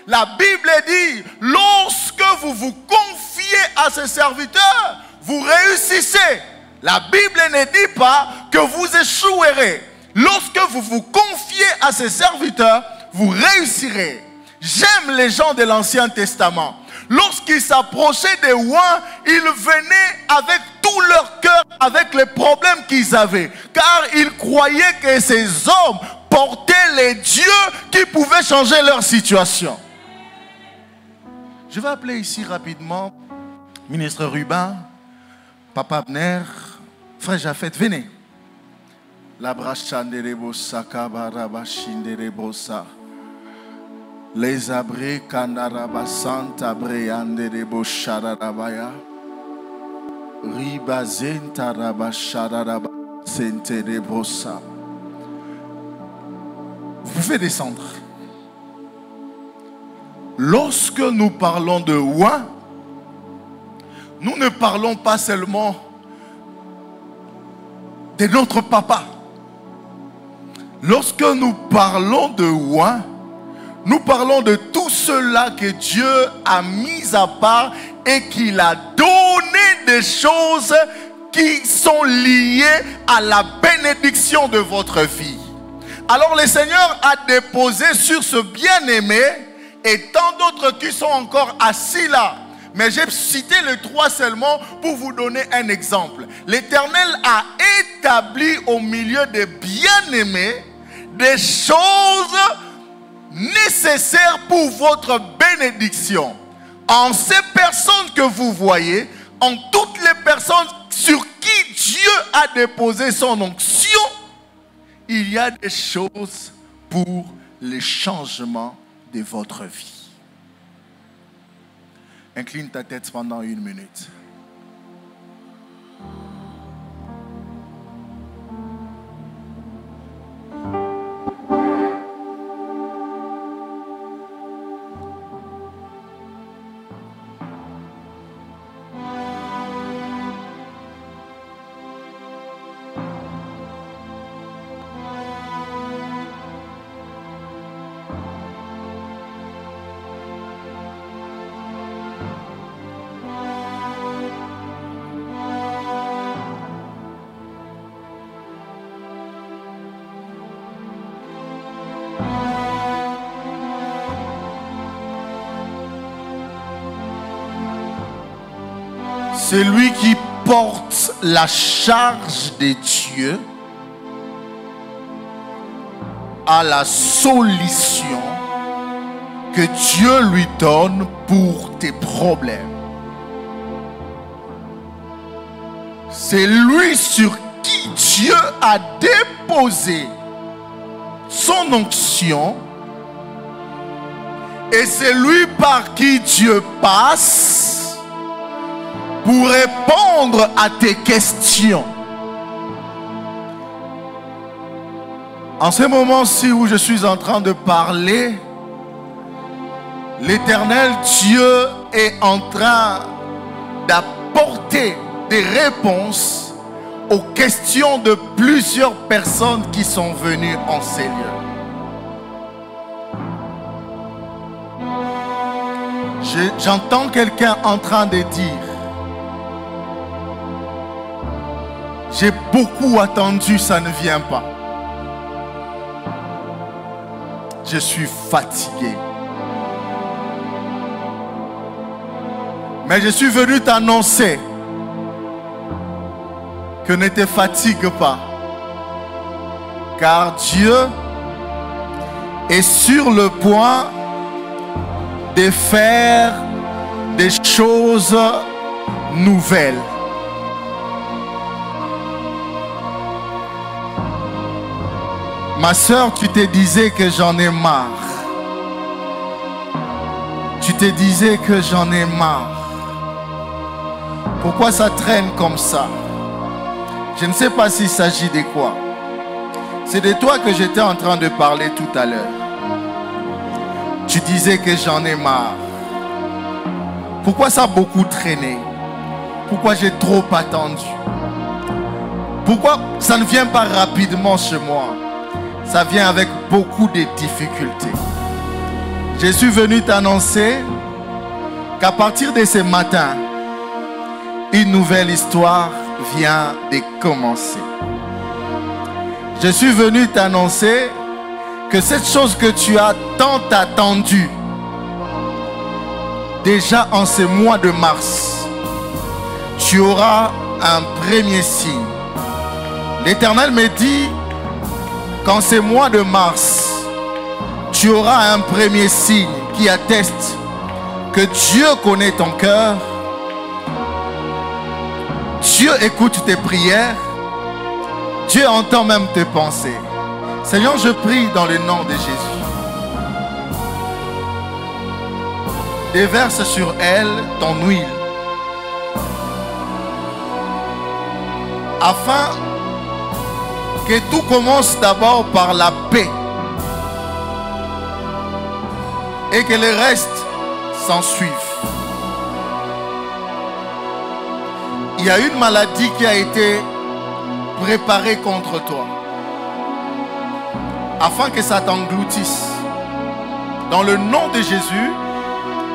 La Bible dit, lorsque vous vous confiez à ses serviteurs, vous réussissez. La Bible ne dit pas que vous échouerez. Lorsque vous vous confiez à ses serviteurs, vous réussirez. J'aime les gens de l'Ancien Testament. Lorsqu'ils s'approchaient des rois, ils venaient avec tout leur cœur, avec les problèmes qu'ils avaient. Car ils croyaient que ces hommes portaient les dieux qui pouvaient changer leur situation. Je vais appeler ici rapidement ministre Rubin, Papa Abner, Frère Japhet, venez. La brachanderebosa kabarabashinderebosa. Les abrés kandarabasanta breandereboshadabaya. Ribazenta rabashadabasentedebosa. Vous pouvez descendre. Lorsque nous parlons de roi, nous ne parlons pas seulement de notre papa. Lorsque nous parlons de roi, nous parlons de tout cela que Dieu a mis à part et qu'il a donné des choses qui sont liées à la bénédiction de votre vie. Alors le Seigneur a déposé sur ce bien-aimé et tant d'autres qui sont encore assis là. Mais j'ai cité les trois seulement pour vous donner un exemple. L'Éternel a établi au milieu des bien-aimés des choses nécessaires pour votre bénédiction. En ces personnes que vous voyez, en toutes les personnes sur qui Dieu a déposé son onction, il y a des choses pour le changement de votre vie. Incline ta tête pendant 1 minute. C'est lui qui porte la charge de Dieu à la solution que Dieu lui donne pour tes problèmes. C'est lui sur qui Dieu a déposé son onction et c'est lui par qui Dieu passe pour répondre à tes questions. En ce moment-ci où je suis en train de parler, l'Éternel Dieu est en train d'apporter des réponses aux questions de plusieurs personnes qui sont venues en ces lieux. J'entends quelqu'un en train de dire: j'ai beaucoup attendu, ça ne vient pas. Je suis fatigué. Mais je suis venu t'annoncer que ne te fatigue pas. Car Dieu est sur le point de faire des choses nouvelles. Ma soeur, tu te disais que j'en ai marre. Tu te disais que j'en ai marre. Pourquoi ça traîne comme ça? Je ne sais pas s'il s'agit de quoi. C'est de toi que j'étais en train de parler tout à l'heure. Tu disais que j'en ai marre. Pourquoi ça a beaucoup traîné? Pourquoi j'ai trop attendu? Pourquoi ça ne vient pas rapidement chez moi? Ça vient avec beaucoup de difficultés. Je suis venu t'annoncer qu'à partir de ce matin, une nouvelle histoire vient de commencer. Je suis venu t'annoncer que cette chose que tu as tant attendue, déjà en ce mois de mars, tu auras un premier signe. L'Éternel me dit qu'en ce mois de mars, tu auras un premier signe qui atteste que Dieu connaît ton cœur. Dieu écoute tes prières. Dieu entend même tes pensées. Seigneur, je prie dans le nom de Jésus. Déverse sur elle ton huile, afin que tout commence d'abord par la paix et que le reste s'en suive. Il y a une maladie qui a été préparée contre toi, afin que ça t'engloutisse. Dans le nom de Jésus,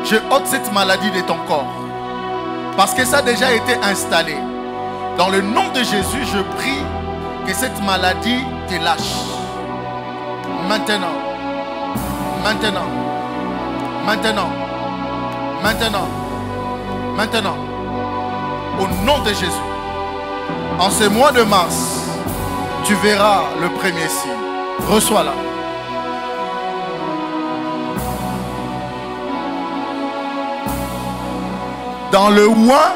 je ôte cette maladie de ton corps, parce que ça a déjà été installé. Dans le nom de Jésus, je prie que cette maladie te lâche. Maintenant, maintenant, maintenant, maintenant, maintenant, au nom de Jésus. En ce mois de mars, tu verras le premier signe. Reçois-la. Dans le oin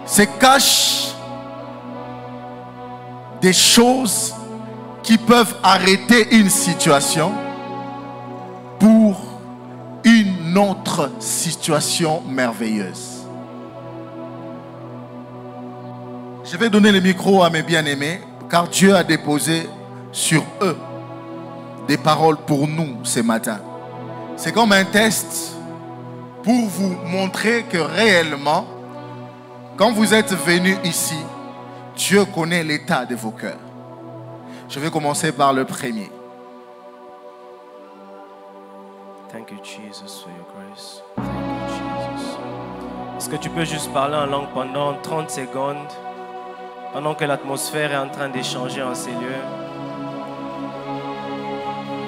se cachent des choses qui peuvent arrêter une situation pour une autre situation merveilleuse. Je vais donner le micro à mes bien-aimés, car Dieu a déposé sur eux des paroles pour nous ce matin. C'est comme un test pour vous montrer que réellement, quand vous êtes venus ici, Dieu connaît l'état de vos cœurs. Je vais commencer par le premier. Thank you, Jesus, for your grace. Thank you, Jesus. Est-ce que tu peux juste parler en langue pendant 30 secondes, pendant que l'atmosphère est en train d'échanger en ces lieux?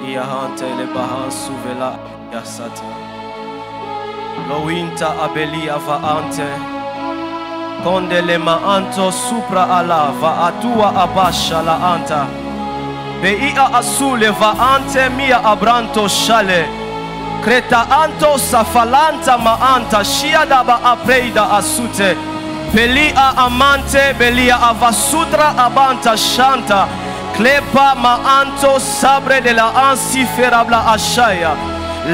Iahante le bahan souvela yasata. Lowinta abeli avaante. Kondele maanto supra ala va atua abasha la anta. Beia asule va ante mia abranto shale. Kreta anto safalanta maanta shiadaba apreida asute. Belia amante belia avasutra abanta shanta. Klepa maanto sabre de la ansiferabla ashaya.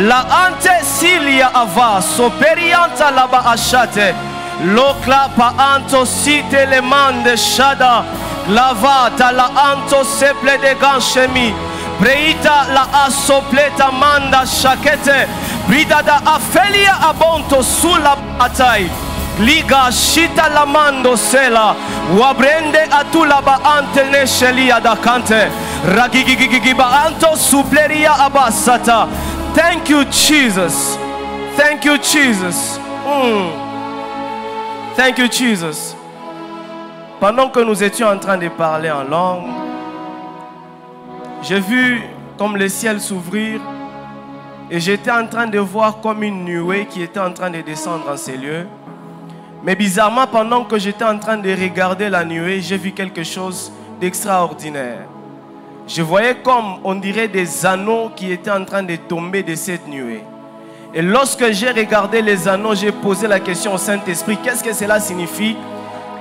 La ante silia ava soperianta laba ashate. Lokla pa anto site le mande shada. Lavata la anto seple de ganchemi. Breita la asopleta manda shakete. Brida da afelia abonto sulla atai. Liga shita la mando sela. Wabrende atula ba ante neshelia da kante. Ragigigigiba anto supleria abasata. Thank you, Jesus. Thank you, Jesus. Thank you, Jesus. Pendant que nous étions en train de parler en langue, j'ai vu comme le ciel s'ouvrir et j'étais en train de voir comme une nuée qui était en train de descendre en ces lieux. Mais bizarrement, pendant que j'étais en train de regarder la nuée, j'ai vu quelque chose d'extraordinaire. Je voyais comme, on dirait, des anneaux qui étaient en train de tomber de cette nuée. Et lorsque j'ai regardé les anneaux, j'ai posé la question au Saint-Esprit, qu'est-ce que cela signifie?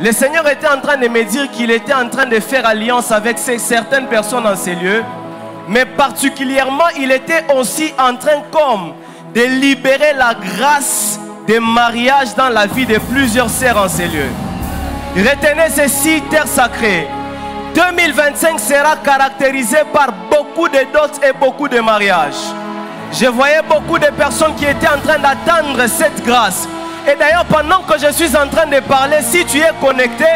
Le Seigneur était en train de me dire qu'il était en train de faire alliance avec certaines personnes en ces lieux. Mais particulièrement, il était aussi en train comme de libérer la grâce de mariage dans la vie de plusieurs sœurs en ces lieux. Retenez ceci, terre sacrée. 2025 sera caractérisé par beaucoup de dots et beaucoup de mariages. Je voyais beaucoup de personnes qui étaient en train d'attendre cette grâce. Et d'ailleurs, pendant que je suis en train de parler, si tu es connecté,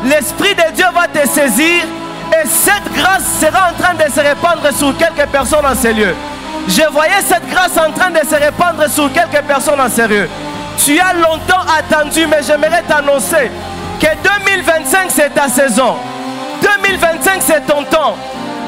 l'Esprit de Dieu va te saisir et cette grâce sera en train de se répandre sur quelques personnes en ces lieux. Je voyais cette grâce en train de se répandre sur quelques personnes en sérieux. Tu as longtemps attendu, mais j'aimerais t'annoncer que 2025 c'est ta saison. 2025, c'est ton temps.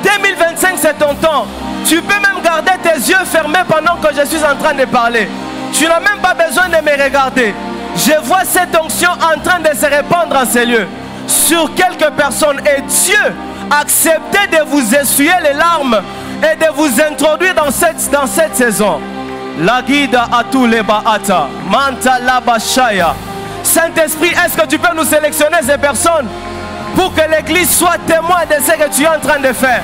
2025, c'est ton temps. Tu peux même garder tes yeux fermés pendant que je suis en train de parler. Tu n'as même pas besoin de me regarder. Je vois cette onction en train de se répandre en ces lieux sur quelques personnes. Et Dieu a accepté de vous essuyer les larmes et de vous introduire dans cette saison. La guida à tous les baata. Manta la bashaya. Saint-Esprit, est-ce que tu peux nous sélectionner ces personnes pour que l'église soit témoin de ce que tu es en train de faire?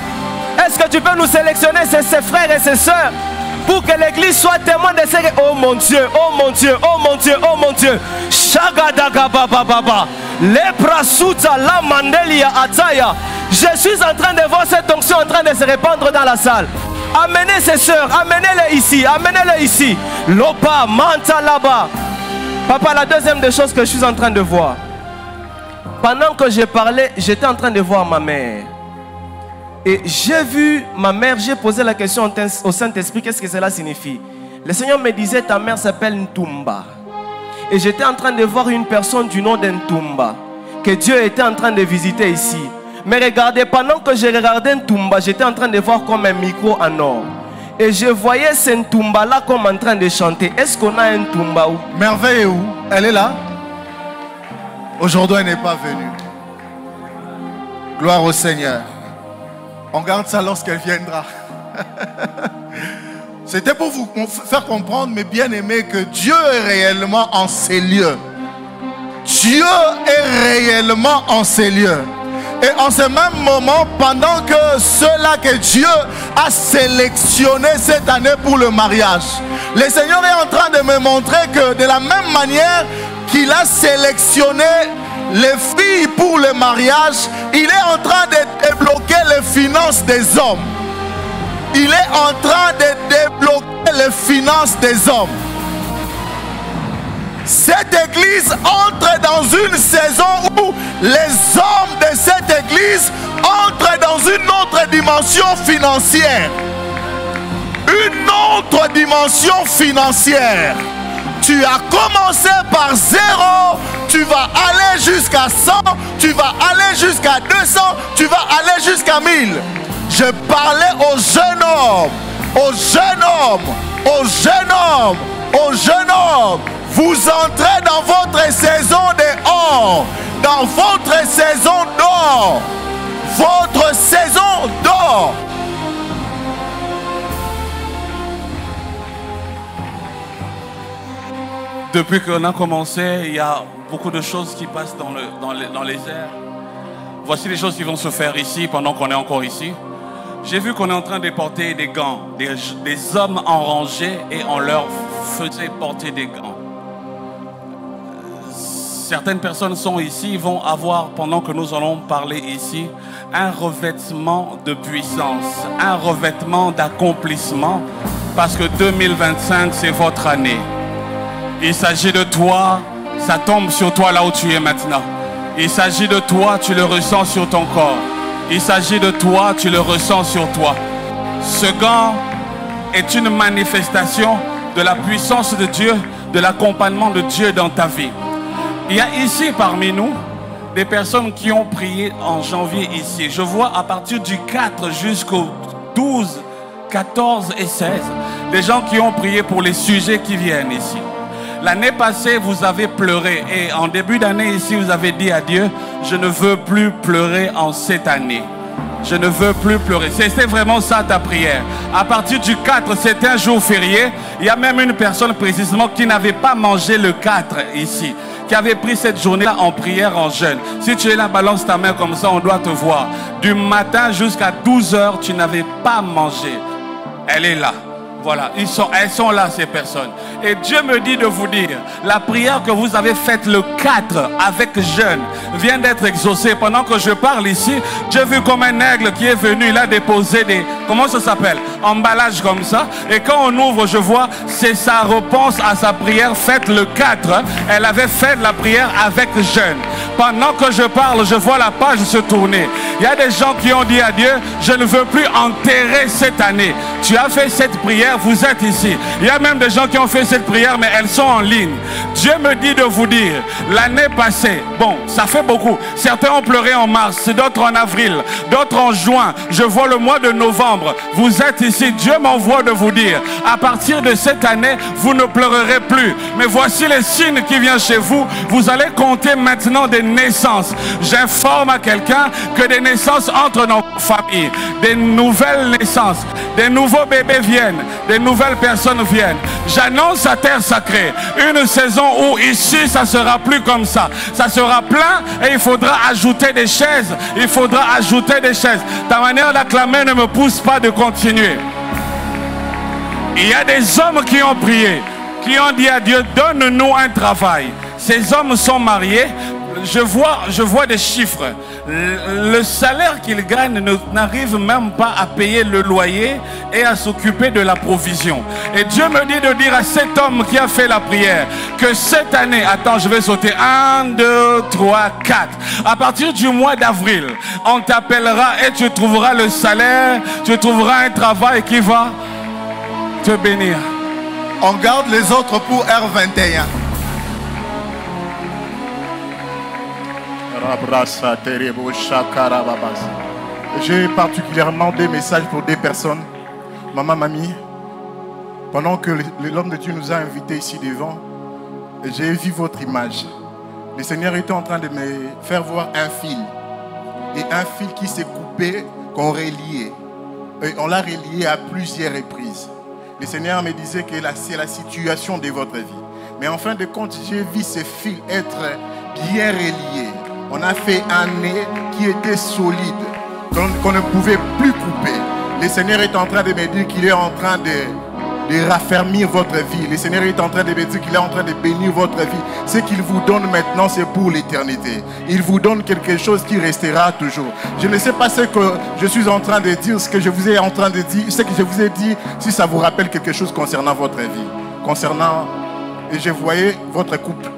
Est-ce que tu peux nous sélectionner ces frères et ces sœurs pour que l'église soit témoin de ce que... Oh mon Dieu, oh mon Dieu, oh mon Dieu, oh mon Dieu. Shagadagabababa. Leprasuta la mandelia ataya. Je suis en train de voir cette onction en train de se répandre dans la salle. Amenez ces sœurs, amenez-les ici, amenez-les ici. Lopa, manta là-bas. Papa, la deuxième des choses que je suis en train de voir. Pendant que je parlais, j'étais en train de voir ma mère. Et j'ai vu ma mère, j'ai posé la question au Saint-Esprit, qu'est-ce que cela signifie? Le Seigneur me disait, ta mère s'appelle Ntumba. Et j'étais en train de voir une personne du nom d'Ntumba, que Dieu était en train de visiter ici. Mais regardez, pendant que je regardais Ntumba, j'étais en train de voir comme un micro en or. Et je voyais ce Ntumba-là comme en train de chanter. Est-ce qu'on a un Ntumba où? Merveille est où? Elle est là? Aujourd'hui, elle n'est pas venue. Gloire au Seigneur. On garde ça lorsqu'elle viendra. C'était pour vous faire comprendre, mes bien-aimés, que Dieu est réellement en ces lieux. Dieu est réellement en ces lieux. Et en ce même moment, pendant que ceux-là que Dieu a sélectionnés cette année pour le mariage, le Seigneur est en train de me montrer que de la même manière qu'il a sélectionné les filles pour le mariage, il est en train de débloquer les finances des hommes. Il est en train de débloquer les finances des hommes. Cette église entre dans une saison où les hommes de cette église entrent dans une autre dimension financière. Une autre dimension financière. Tu as commencé par 0, tu vas aller jusqu'à 100, tu vas aller jusqu'à 200, tu vas aller jusqu'à 1000. Je parlais aux jeunes hommes, aux jeunes hommes, aux jeunes hommes, aux jeunes hommes. Vous entrez dans votre saison de or, dans votre saison d'or, votre saison d'or. Depuis qu'on a commencé, il y a beaucoup de choses qui passent dans les airs. Voici les choses qui vont se faire ici pendant qu'on est encore ici. J'ai vu qu'on est en train de porter des gants, des hommes en rangée, et on leur faisait porter des gants. Certaines personnes sont ici, vont avoir, pendant que nous allons parler ici, un revêtement de puissance, un revêtement d'accomplissement, parce que 2025, c'est votre année. Il s'agit de toi, ça tombe sur toi là où tu es maintenant. Il s'agit de toi, tu le ressens sur ton corps. Il s'agit de toi, tu le ressens sur toi. Ce gant est une manifestation de la puissance de Dieu, de l'accompagnement de Dieu dans ta vie. Il y a ici parmi nous des personnes qui ont prié en janvier ici. Je vois à partir du 4 jusqu'au 12, 14 et 16, des gens qui ont prié pour les sujets qui viennent ici. L'année passée, vous avez pleuré et en début d'année ici, vous avez dit à Dieu, je ne veux plus pleurer en cette année. Je ne veux plus pleurer. C'était vraiment ça ta prière. À partir du 4, c'était un jour férié. Il y a même une personne précisément qui n'avait pas mangé le 4 ici, qui avait pris cette journée-là en prière, en jeûne. Si tu es là, balance ta main comme ça, on doit te voir. Du matin jusqu'à 12 h, tu n'avais pas mangé. Elle est là. Voilà, elles sont là, ces personnes. Et Dieu me dit de vous dire, la prière que vous avez faite le 4 avec jeûne vient d'être exaucée. Pendant que je parle ici, j'ai vu comme un aigle qui est venu, il a déposé des, comment ça s'appelle, emballages comme ça. Et quand on ouvre, je vois, c'est sa réponse à sa prière faite le 4. Elle avait fait la prière avec jeûne. Pendant que je parle, je vois la page se tourner. Il y a des gens qui ont dit à Dieu, je ne veux plus enterrer cette année. Tu as fait cette prière, vous êtes ici. Il y a même des gens qui ont fait cette prière, mais elles sont en ligne. Dieu me dit de vous dire, l'année passée, bon, ça fait beaucoup. Certains ont pleuré en mars, d'autres en avril, d'autres en juin. Je vois le mois de novembre. Vous êtes ici. Dieu m'envoie de vous dire, à partir de cette année, vous ne pleurerez plus. Mais voici les signes qui viennent chez vous. Vous allez compter maintenant des naissances. J'informe à quelqu'un que des naissances entrent dans vos familles. Des nouvelles naissances. Des nouveaux bébés viennent. Des nouvelles personnes viennent. J'annonce à Terre Sacrée une saison où ici, ça sera plus comme ça. Ça sera plein et il faudra ajouter des chaises. Il faudra ajouter des chaises. Ta manière d'acclamer ne me pousse pas de continuer. Il y a des hommes qui ont prié, qui ont dit à Dieu, donne-nous un travail. Ces hommes sont mariés. Je vois des chiffres. Le salaire qu'ils gagnent n'arrive même pas à payer le loyer et à s'occuper de la provision. Et Dieu me dit de dire à cet homme qui a fait la prière que cette année, attends, je vais sauter 1, 2, 3, 4. À partir du mois d'avril, on t'appellera et tu trouveras le salaire, tu trouveras un travail qui va te bénir. On garde les autres pour R21. J'ai particulièrement des messages pour des personnes. Maman, mamie, pendant que l'homme de Dieu nous a invités ici devant, j'ai vu votre image. Le Seigneur était en train de me faire voir un fil. Et un fil qui s'est coupé, qu'on reliait. Et on l'a relié à plusieurs reprises. Le Seigneur me disait que c'est la situation de votre vie. Mais en fin de compte, j'ai vu ce fil être bien relié. On a fait un nez qui était solide, qu'on ne pouvait plus couper. Le Seigneur est en train de me dire qu'il est en train de raffermir votre vie. Le Seigneur est en train de me dire qu'il est en train de bénir votre vie. Ce qu'il vous donne maintenant, c'est pour l'éternité. Il vous donne quelque chose qui restera toujours. Je ne sais pas ce que je suis en train de dire, ce que je vous ai en train de dire, ce que je vous ai dit, si ça vous rappelle quelque chose concernant votre vie. Et je voyais votre couple.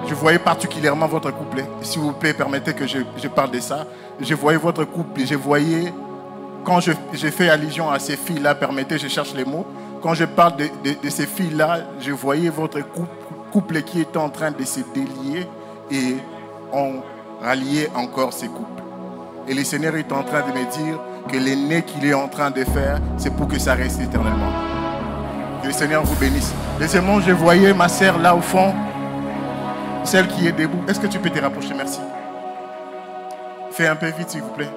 Je voyais particulièrement votre couple. Si vous pouvez permettre que je parle de ça. Je voyais votre couple. Je voyais, quand je fais allusion à ces filles-là, permettez, je cherche les mots. Quand je parle de ces filles-là, je voyais votre couple qui était en train de se délier et on ralliait encore ces couples. Et le Seigneur est en train de me dire que l'aîné qu'il est en train de faire, c'est pour que ça reste éternellement. Que le Seigneur vous bénisse. Deuxièmement, je voyais ma sœur là au fond. Celle qui est debout. Est-ce que tu peux te rapprocher? Merci. Fais un peu vite, s'il vous plaît.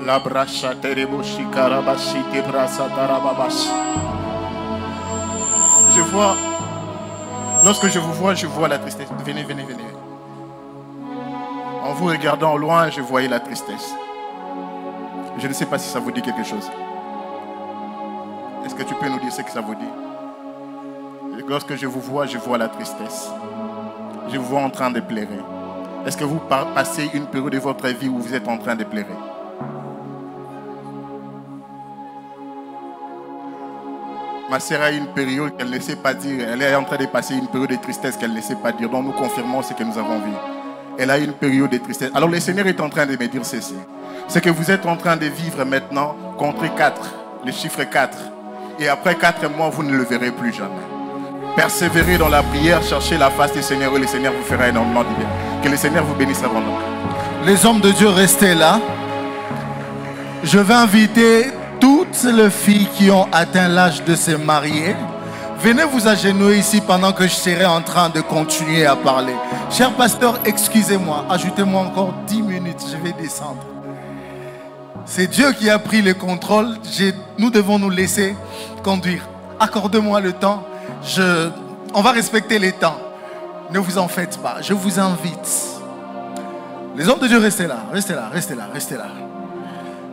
La bracha tereboshi karabashi tebrasa tarababashi. Je vois. Lorsque je vois la tristesse. Venez, venez, venez. En vous regardant au loin, je voyais la tristesse. Je ne sais pas si ça vous dit quelque chose. Est-ce que tu peux nous dire ce que ça vous dit? Lorsque je vois la tristesse. Je vous vois en train de pleurer. Est-ce que vous passez une période de votre vie où vous êtes en train de pleurer? Ma sœur a une période qu'elle ne sait pas dire. Elle est en train de passer une période de tristesse qu'elle ne sait pas dire. Donc nous confirmons ce que nous avons vu. Elle a une période de tristesse. Alors le Seigneur est en train de me dire ceci. C'est que vous êtes en train de vivre maintenant contre 4. Le chiffre 4. Et après 4 mois, vous ne le verrez plus jamais. Persévérez dans la prière, cherchez la face du Seigneur et le Seigneur vous fera énormément de bien. Que le Seigneur vous bénisse abondamment. Les hommes de Dieu, restez là. Je vais inviter toutes les filles qui ont atteint l'âge de se marier. Venez vous agenouiller ici pendant que je serai en train de continuer à parler. Cher pasteur, excusez-moi, ajoutez-moi encore 10 minutes, je vais descendre. C'est Dieu qui a pris le contrôle. Nous devons nous laisser conduire. Accordez-moi le temps. On va respecter les temps. Ne vous en faites pas. Je vous invite. Les hommes de Dieu, restez là. Restez là, restez là, restez là.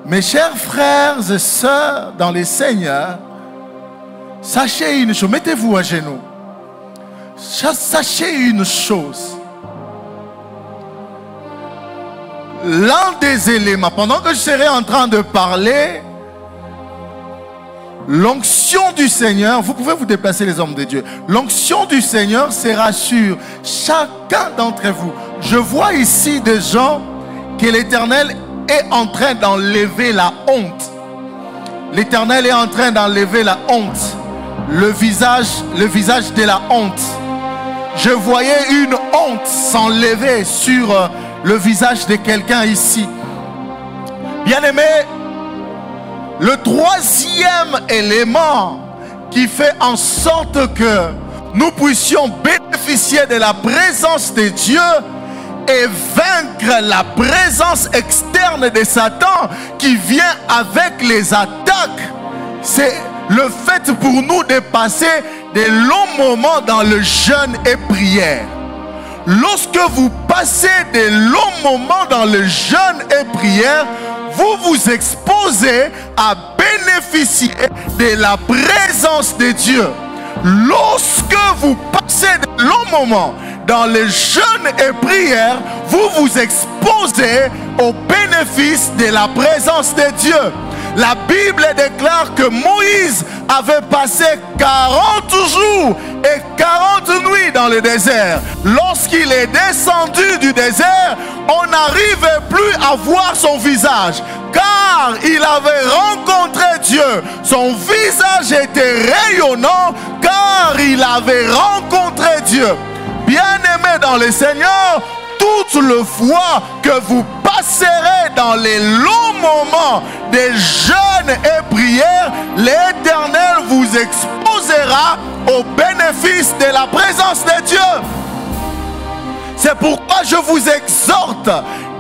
Mes chers frères et sœurs dans les Seigneurs, sachez une chose. Mettez-vous à genoux. Sachez une chose. l'un des éléments, pendant que je serai en train de parler, l'onction du Seigneur, vous pouvez vous déplacer les hommes de Dieu, l'onction du Seigneur sera sur chacun d'entre vous. Je vois ici des gens que l'Éternel est en train d'enlever la honte. L'Éternel est en train d'enlever la honte, le visage de la honte. Je voyais une honte s'enlever sur le visage de quelqu'un ici. Bien-aimé, le troisième élément qui fait en sorte que nous puissions bénéficier de la présence de Dieu et vaincre la présence externe de Satan qui vient avec les attaques, c'est le fait pour nous de passer des longs moments dans le jeûne et prière. Lorsque vous passez des longs moments dans le jeûne et prière, vous vous exposez à bénéficier de la présence de Dieu. Lorsque vous passez de longs moments dans le jeûne et prière, vous vous exposez au bénéfice de la présence de Dieu. La Bible déclare que Moïse avait passé 40 jours et 40 nuits dans le désert. Lorsqu'il est descendu du désert, on n'arrivait plus à voir son visage, car il avait rencontré Dieu. Son visage était rayonnant, car il avait rencontré Dieu. Bien-aimés dans le Seigneur, toute le fois que vous passerez dans les longs moments de jeûne et prière, l'Éternel vous exposera au bénéfice de la présence de Dieu. C'est pourquoi je vous exhorte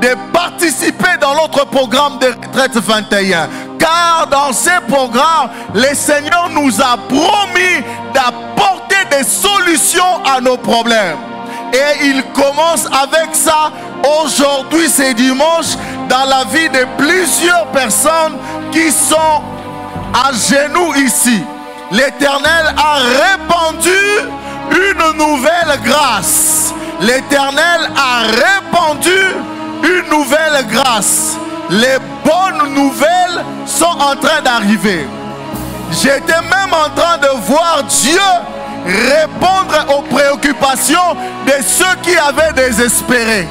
de participer dans notre programme de retraite 21. Car dans ce programme, le Seigneur nous a promis d'apporter des solutions à nos problèmes. Et il commence avec ça. Aujourd'hui, c'est dimanche, dans la vie de plusieurs personnes qui sont à genoux ici. L'Éternel a répandu une nouvelle grâce. L'Éternel a répandu une nouvelle grâce. Les bonnes nouvelles sont en train d'arriver. J'étais même en train de voir Dieu répondre aux préoccupations de ceux qui avaient désespéré.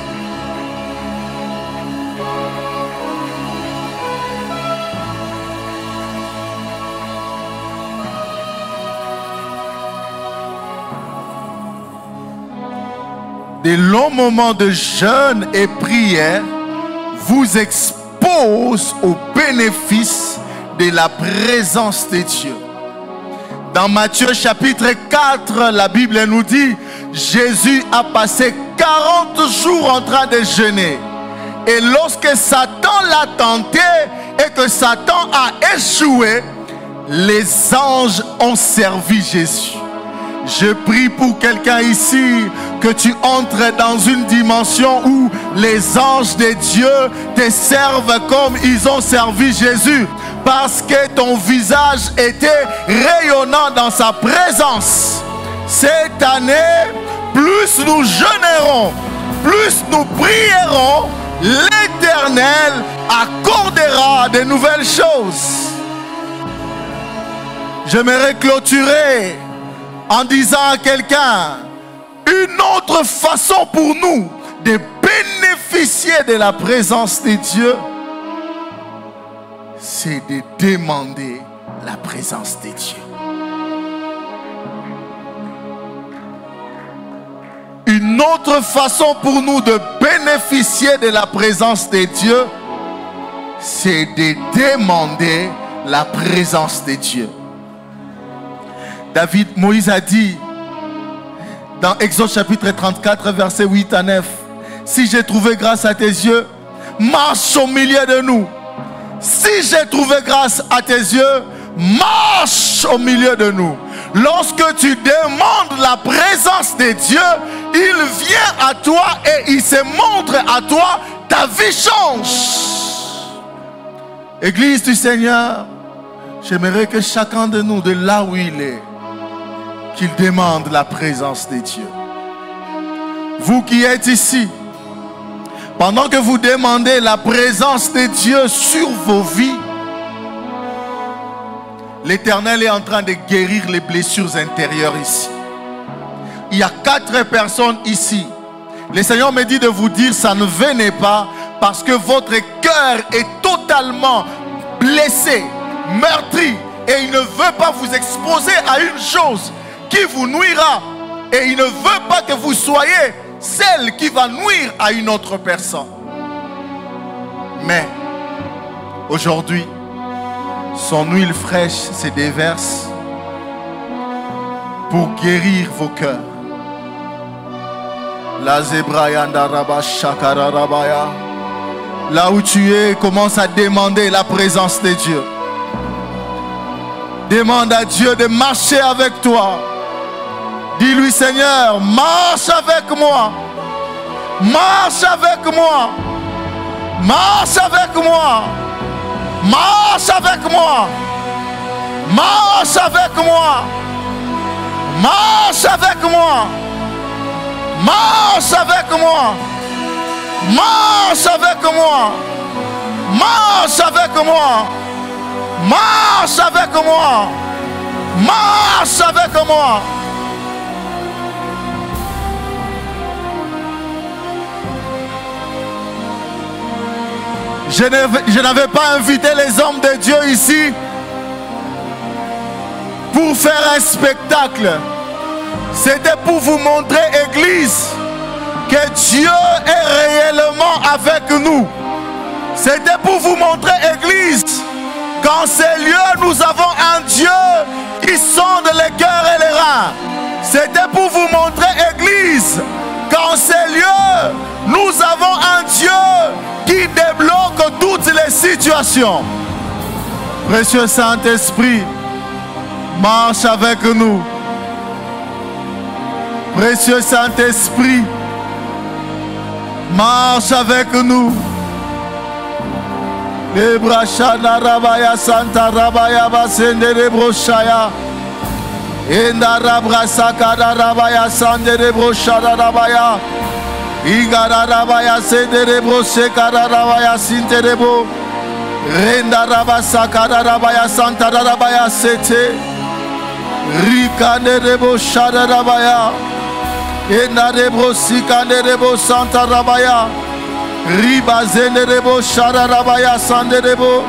Des longs moments de jeûne et prière vous exposent au bénéfice de la présence de Dieu. Dans Matthieu chapitre 4, la Bible nous dit, Jésus a passé 40 jours en train de jeûner. Et lorsque Satan l'a tenté et que Satan a échoué, les anges ont servi Jésus. Je prie pour quelqu'un ici que tu entres dans une dimension où les anges de Dieu te servent comme ils ont servi Jésus. Parce que ton visage était rayonnant dans sa présence. Cette année, plus nous jeûnerons, plus nous prierons, l'Éternel accordera de nouvelles choses. J'aimerais clôturer en disant à quelqu'un, une autre façon pour nous de bénéficier de la présence de Dieu, c'est de demander la présence de Dieu. Une autre façon pour nous de bénéficier de la présence de Dieu, c'est de demander la présence de Dieu. Moïse a dit dans Exode chapitre 34 verset 8 à 9, si j'ai trouvé grâce à tes yeux, marche au milieu de nous. Si j'ai trouvé grâce à tes yeux, marche au milieu de nous. Lorsque tu demandes la présence de Dieu, il vient à toi et il se montre à toi, ta vie change. Église du Seigneur, j'aimerais que chacun de nous, de là où il est, qu'il demande la présence de Dieu. Vous qui êtes ici, Pendant que vous demandez la présence de Dieu sur vos vies, l'Éternel est en train de guérir les blessures intérieures ici. Il y a 4 personnes ici. Le Seigneur me dit de vous dire, ça ne venez pas parce que votre cœur est totalement blessé, meurtri. Et il ne veut pas vous exposer à une chose qui vous nuira. Et il ne veut pas que vous soyez celle qui va nuire à une autre personne. Mais aujourd'hui, son huile fraîche se déverse pour guérir vos cœurs. La zebrayanda raba shakara rabaya. Là où tu es, commence à demander la présence de Dieu. Demande à Dieu de marcher avec toi. Dis-lui, Seigneur, marche avec moi. Marche avec moi. Marche avec moi. Marche avec moi. Marche avec moi. Marche avec moi. Marche avec moi. Marche avec moi. Marche avec moi. Marche avec moi. Marche avec moi. Je n'avais pas invité les hommes de Dieu ici pour faire un spectacle. C'était pour vous montrer, Église, que Dieu est réellement avec nous. C'était pour vous montrer, Église, qu'en ces lieux, nous avons un Dieu qui sonde les cœurs et les reins. C'était pour vous montrer, Église, qu'en ces lieux, nous avons un Dieu qui débloque toutes les situations. Précieux Saint-Esprit, marche avec nous. Précieux Saint-Esprit, marche avec nous. Les brachana rabaya santa rabaya basende de brochaya. Enda rabrasaka rabaya sande de brochada rabaya. Igara rabaya sende de brocheka rabaya sinte de bo. Renda rabasaka rabaya santa rabaya sete. Rikane de brochada rabaya. Enda de brosika de bo santa rabaya. Riba zende rebo shara rabaya sande rebo.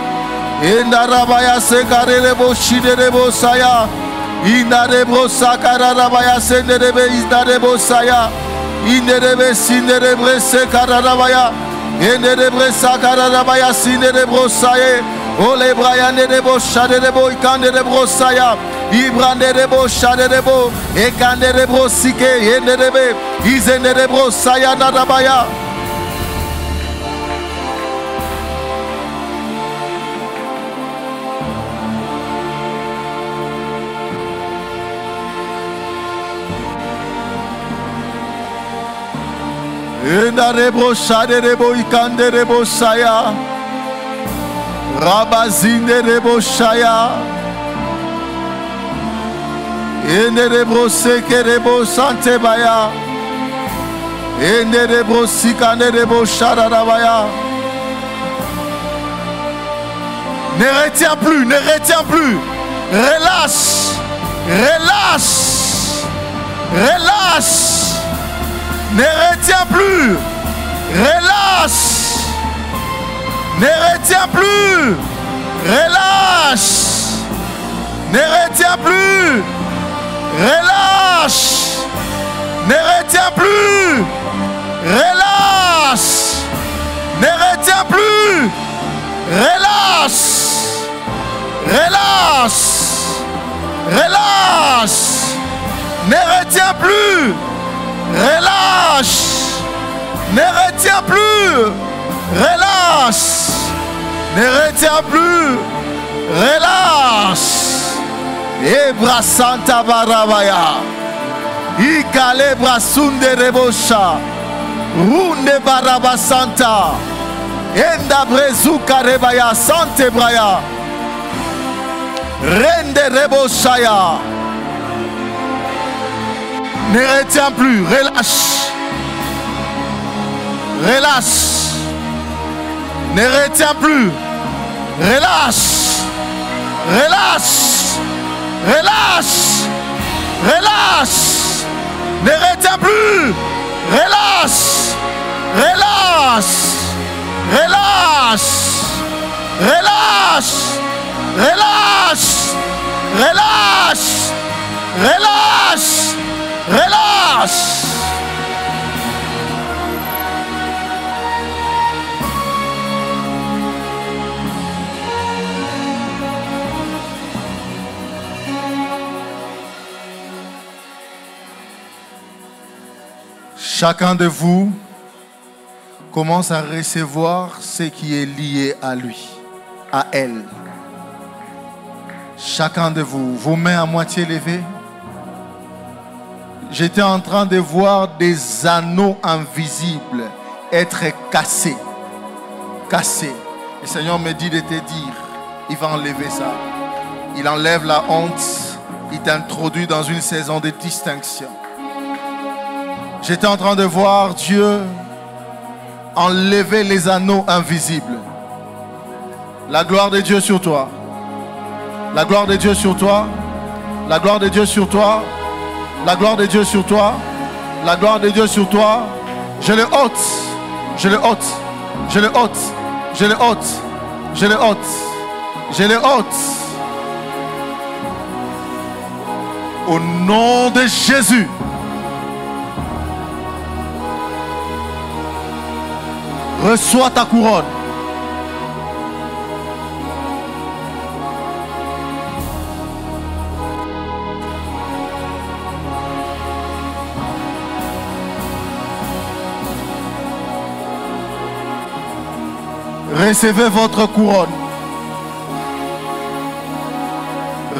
Enda rabaya sekare rebo shide rebo saya. Inda rebo sakara rabaya sende rebe inda rebo saya. Inde rebe sinde rebre sekara rabaya. Ende rebre sakara rabaya sinde rebo saye. Ole brayane rebo shade rebo ikande rebo saya. Ibrande rebo shade rebo. Ekande rebo sike ende rebe. Izende rebo saya na rabaya. Enda rebo shade rebo ikande rebo saya. Rabazinde rebo shaya. Ende rebo seke rebo sante baya. Ende rebo sikande rebo shada rabaya. Ne retiens plus, ne retiens plus. Relâche, relâche, relâche. Ne retiens plus. Relâche. Ne retiens plus. Relâche. Ne retiens plus. Relâche. Ne retiens plus. Relâche. Ne retiens plus. Relâche. Relâche. Relâche. Ne retiens plus. Relâche. Ne retiens plus. Relâche. Ne retiens plus. Relâche. Ebra Santa Barabaya. Ikale Brasunde Rebosha. Runde Baraba Santa. Enda Brezuka Rebaya Sante Braya. Rende Reboshaya. Ne retiens plus, relâche. Relâche. Ne retiens plus. Relâche. Relâche. Relâche. Relâche. Ne retiens plus. Relâche. Relâche. Relâche. Relâche. Relâche. Relâche. Relâche. Relâche. Chacun de vous commence à recevoir ce qui est lié à lui, à elle. Chacun de vous, vos mains à moitié levées. J'étais en train de voir des anneaux invisibles être cassés. Cassés. Le Seigneur me dit de te dire, il va enlever ça. Il enlève la honte. Il t'introduit dans une saison de distinction. J'étais en train de voir Dieu enlever les anneaux invisibles. La gloire de Dieu sur toi. La gloire de Dieu sur toi. La gloire de Dieu sur toi. La gloire de Dieu sur toi. La gloire de Dieu sur toi. Je le ôte. Je le ôte. Je le ôte. Je le ôte. Je le ôte. Je le ôte. Au nom de Jésus. Reçois ta couronne. Recevez votre couronne.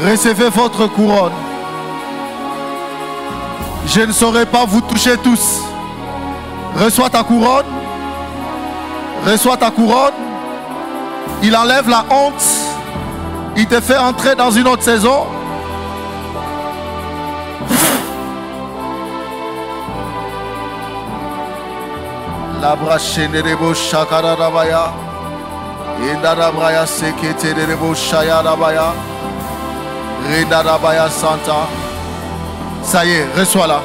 Recevez votre couronne. Je ne saurais pas vous toucher tous. Reçois ta couronne. Reçois ta couronne. Il enlève la honte. Il te fait entrer dans une autre saison. La brachene de bo shakara rabaya. Inda rabraya sekete de bo shaya rabaya. Rinda rabaya santa. Ça y est, reçois-la.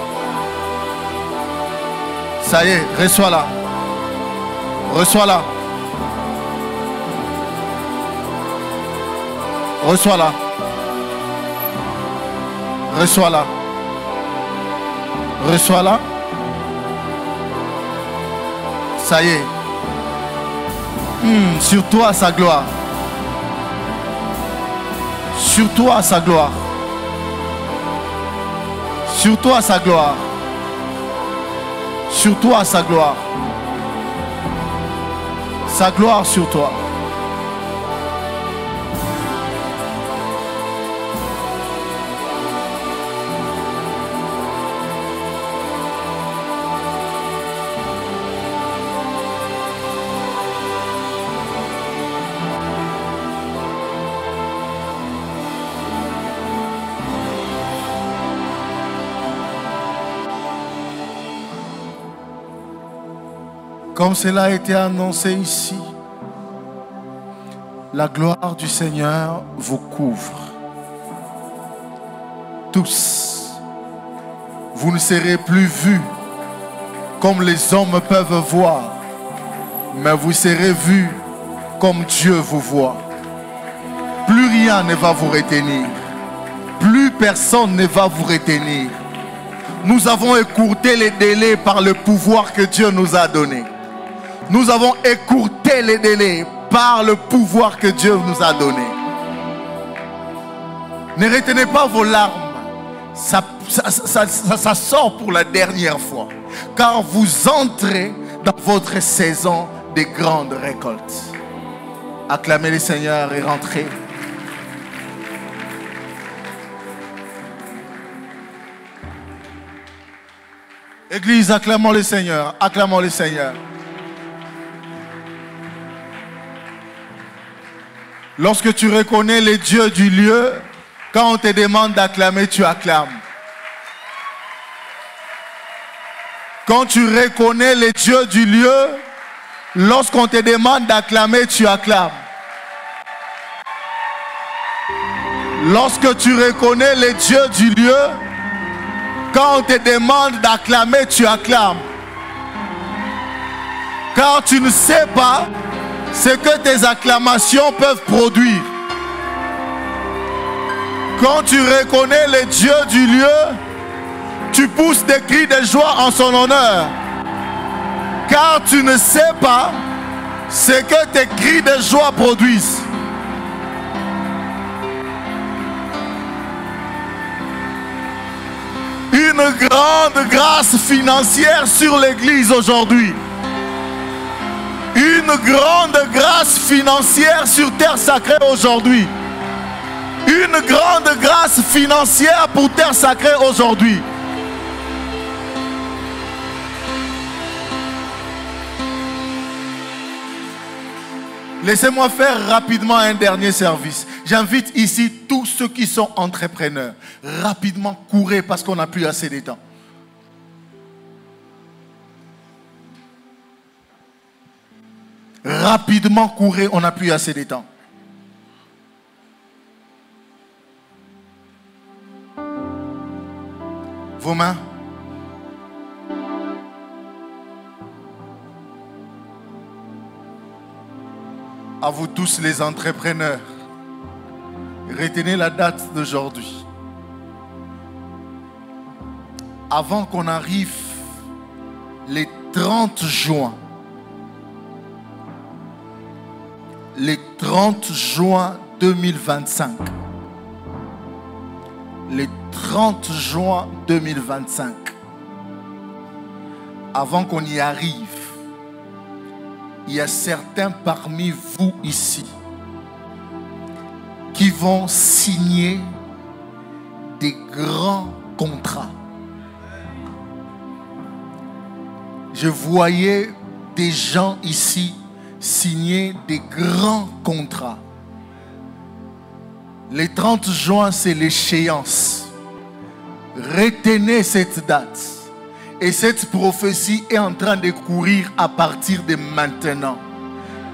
Ça y est, reçois-la. Reçois-la. Reçois-la. Reçois-la. Reçois-la. Ça y est. Sur toi sa gloire. Sur toi sa gloire. Sur toi sa gloire. Sur toi sa gloire. Sa gloire sur toi. Comme cela a été annoncé ici, la gloire du Seigneur vous couvre. Tous, vous ne serez plus vus comme les hommes peuvent voir, mais vous serez vus comme Dieu vous voit. Plus rien ne va vous retenir. Plus personne ne va vous retenir. Nous avons écourté les délais par le pouvoir que Dieu nous a donné. Nous avons écourté les délais par le pouvoir que Dieu nous a donné. Ne retenez pas vos larmes. Ça sort pour la dernière fois. Car vous entrez dans votre saison de grandes récoltes. Acclamez le Seigneur et rentrez. Église, acclamons le Seigneur. Acclamons le Seigneur. Lorsque tu reconnais les dieux du lieu, quand on te demande d'acclamer, tu acclames. Quand tu reconnais les dieux du lieu, Lorsqu'on te demande d'acclamer, tu acclames. Lorsque tu reconnais les dieux du lieu, quand on te demande d'acclamer, tu acclames. Car tu ne sais pas ce que tes acclamations peuvent produire. Quand tu reconnais les dieux du lieu, tu pousses des cris de joie en son honneur. Car tu ne sais pas ce que tes cris de joie produisent. Une grande grâce financière sur l'Église aujourd'hui. Une grande grâce financière sur Terre Sacrée aujourd'hui. Une grande grâce financière pour Terre Sacrée aujourd'hui. Laissez-moi faire rapidement un dernier service. J'invite ici tous ceux qui sont entrepreneurs. Rapidement, courez parce qu'on n'a plus assez de temps. Rapidement, courez, on n'a plus assez de temps. Vos mains. À vous tous les entrepreneurs, retenez la date d'aujourd'hui. Avant qu'on arrive les 30 juin, les 30 juin 2025, les 30 juin 2025, avant qu'on y arrive, il y a certains parmi vous ici qui vont signer des grands contrats. Je voyais des gens ici signer des grands contrats. Les 30 juin, c'est l'échéance. Retenez cette date. Et cette prophétie est en train de courir à partir de maintenant.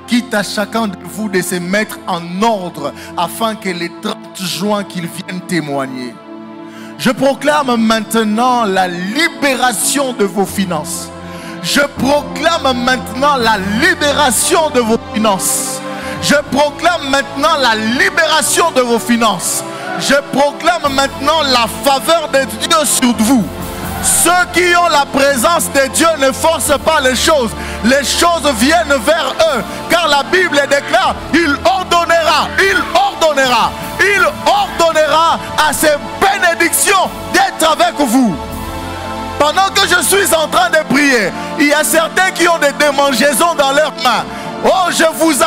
Quitte à chacun de vous de se mettre en ordre afin que les 30 juin qu'ils viennent témoigner. Je proclame maintenant la libération de vos finances. Je proclame maintenant la libération de vos finances. Je proclame maintenant la libération de vos finances. Je proclame maintenant la faveur de Dieu sur vous. Ceux qui ont la présence de Dieu ne forcent pas les choses. Les choses viennent vers eux. Car la Bible déclare, il ordonnera à ses bénédictions d'être avec vous. Pendant que je suis en train de prier, il y a certains qui ont des démangeaisons dans leurs mains. Oh, je vous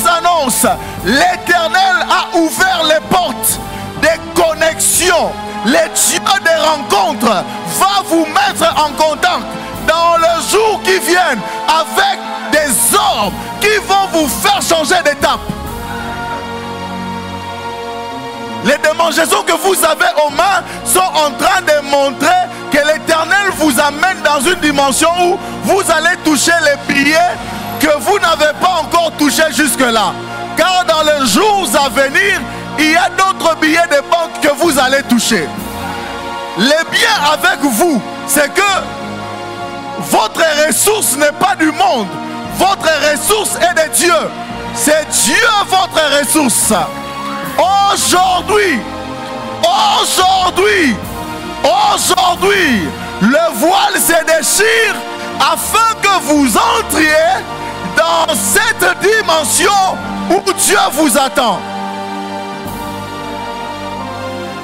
annonce, l'Éternel a ouvert les portes des connexions. Les dieux des rencontres va vous mettre en contact dans les jours qui viennent avec des hommes qui vont vous faire changer d'étape. Les démangeaisons que vous avez aux mains sont en train de montrer que l'Éternel vous amène dans une dimension où vous allez toucher les billets que vous n'avez pas encore touchés jusque-là. Car dans les jours à venir, il y a d'autres billets de banque que vous allez toucher. Le bien avec vous, c'est que votre ressource n'est pas du monde. Votre ressource est de Dieu. C'est Dieu votre ressource. Aujourd'hui, le voile se déchire afin que vous entriez dans cette dimension où Dieu vous attend.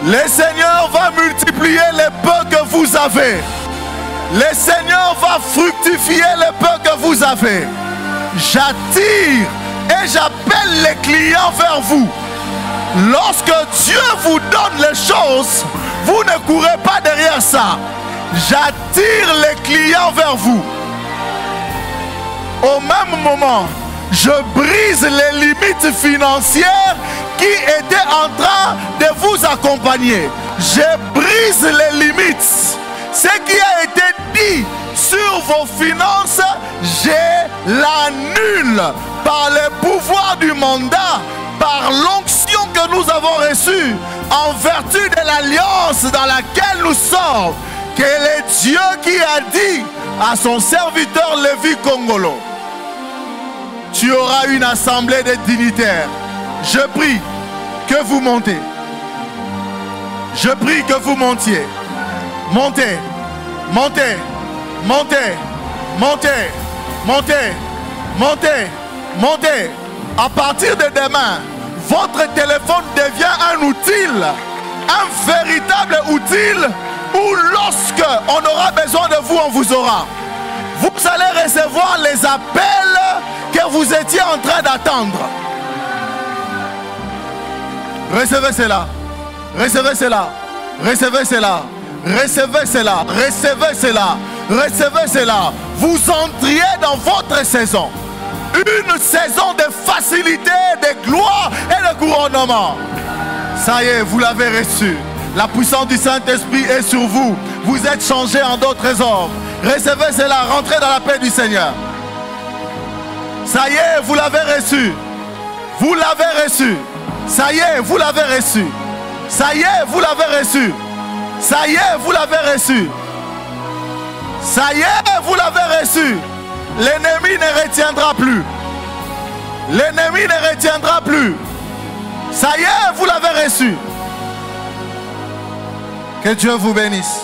Le Seigneur va multiplier les peu que vous avez. Le Seigneur va fructifier les peu que vous avez. J'attire et j'appelle les clients vers vous. Lorsque Dieu vous donne les choses, vous ne courez pas derrière ça. J'attire les clients vers vous. Au même moment, je brise les limites financières qui étaient en train de vous accompagner. Je brise les limites. Ce qui a été dit sur vos finances, je l'annule par le pouvoir du mandat, par l'onction que nous avons reçue, en vertu de l'alliance dans laquelle nous sommes, que le Dieu qui a dit à son serviteur Lévi Kongolo, tu auras une assemblée de dignitaires. Je prie que vous montez. Je prie que vous montiez. Montez, montez, montez, montez, montez, montez, montez. À partir de demain, votre téléphone devient un outil, un véritable outil où lorsque on aura besoin de vous, on vous aura. Vous allez recevoir les appels que vous étiez en train d'attendre. Recevez cela. Recevez cela. Recevez cela. Recevez cela. Recevez cela. Recevez cela. Vous entriez dans votre saison. Une saison de facilité, de gloire et de couronnement. Ça y est, vous l'avez reçu. La puissance du Saint-Esprit est sur vous. Vous êtes changés en d'autres hommes. Recevez cela. Rentrez dans la paix du Seigneur. Ça y est, vous l'avez reçu. Vous l'avez reçu. Ça y est, vous l'avez reçu. Ça y est, vous l'avez reçu. Ça y est, vous l'avez reçu. Ça y est, vous l'avez reçu. L'ennemi ne retiendra plus. L'ennemi ne retiendra plus. Ça y est, vous l'avez reçu. Que Dieu vous bénisse.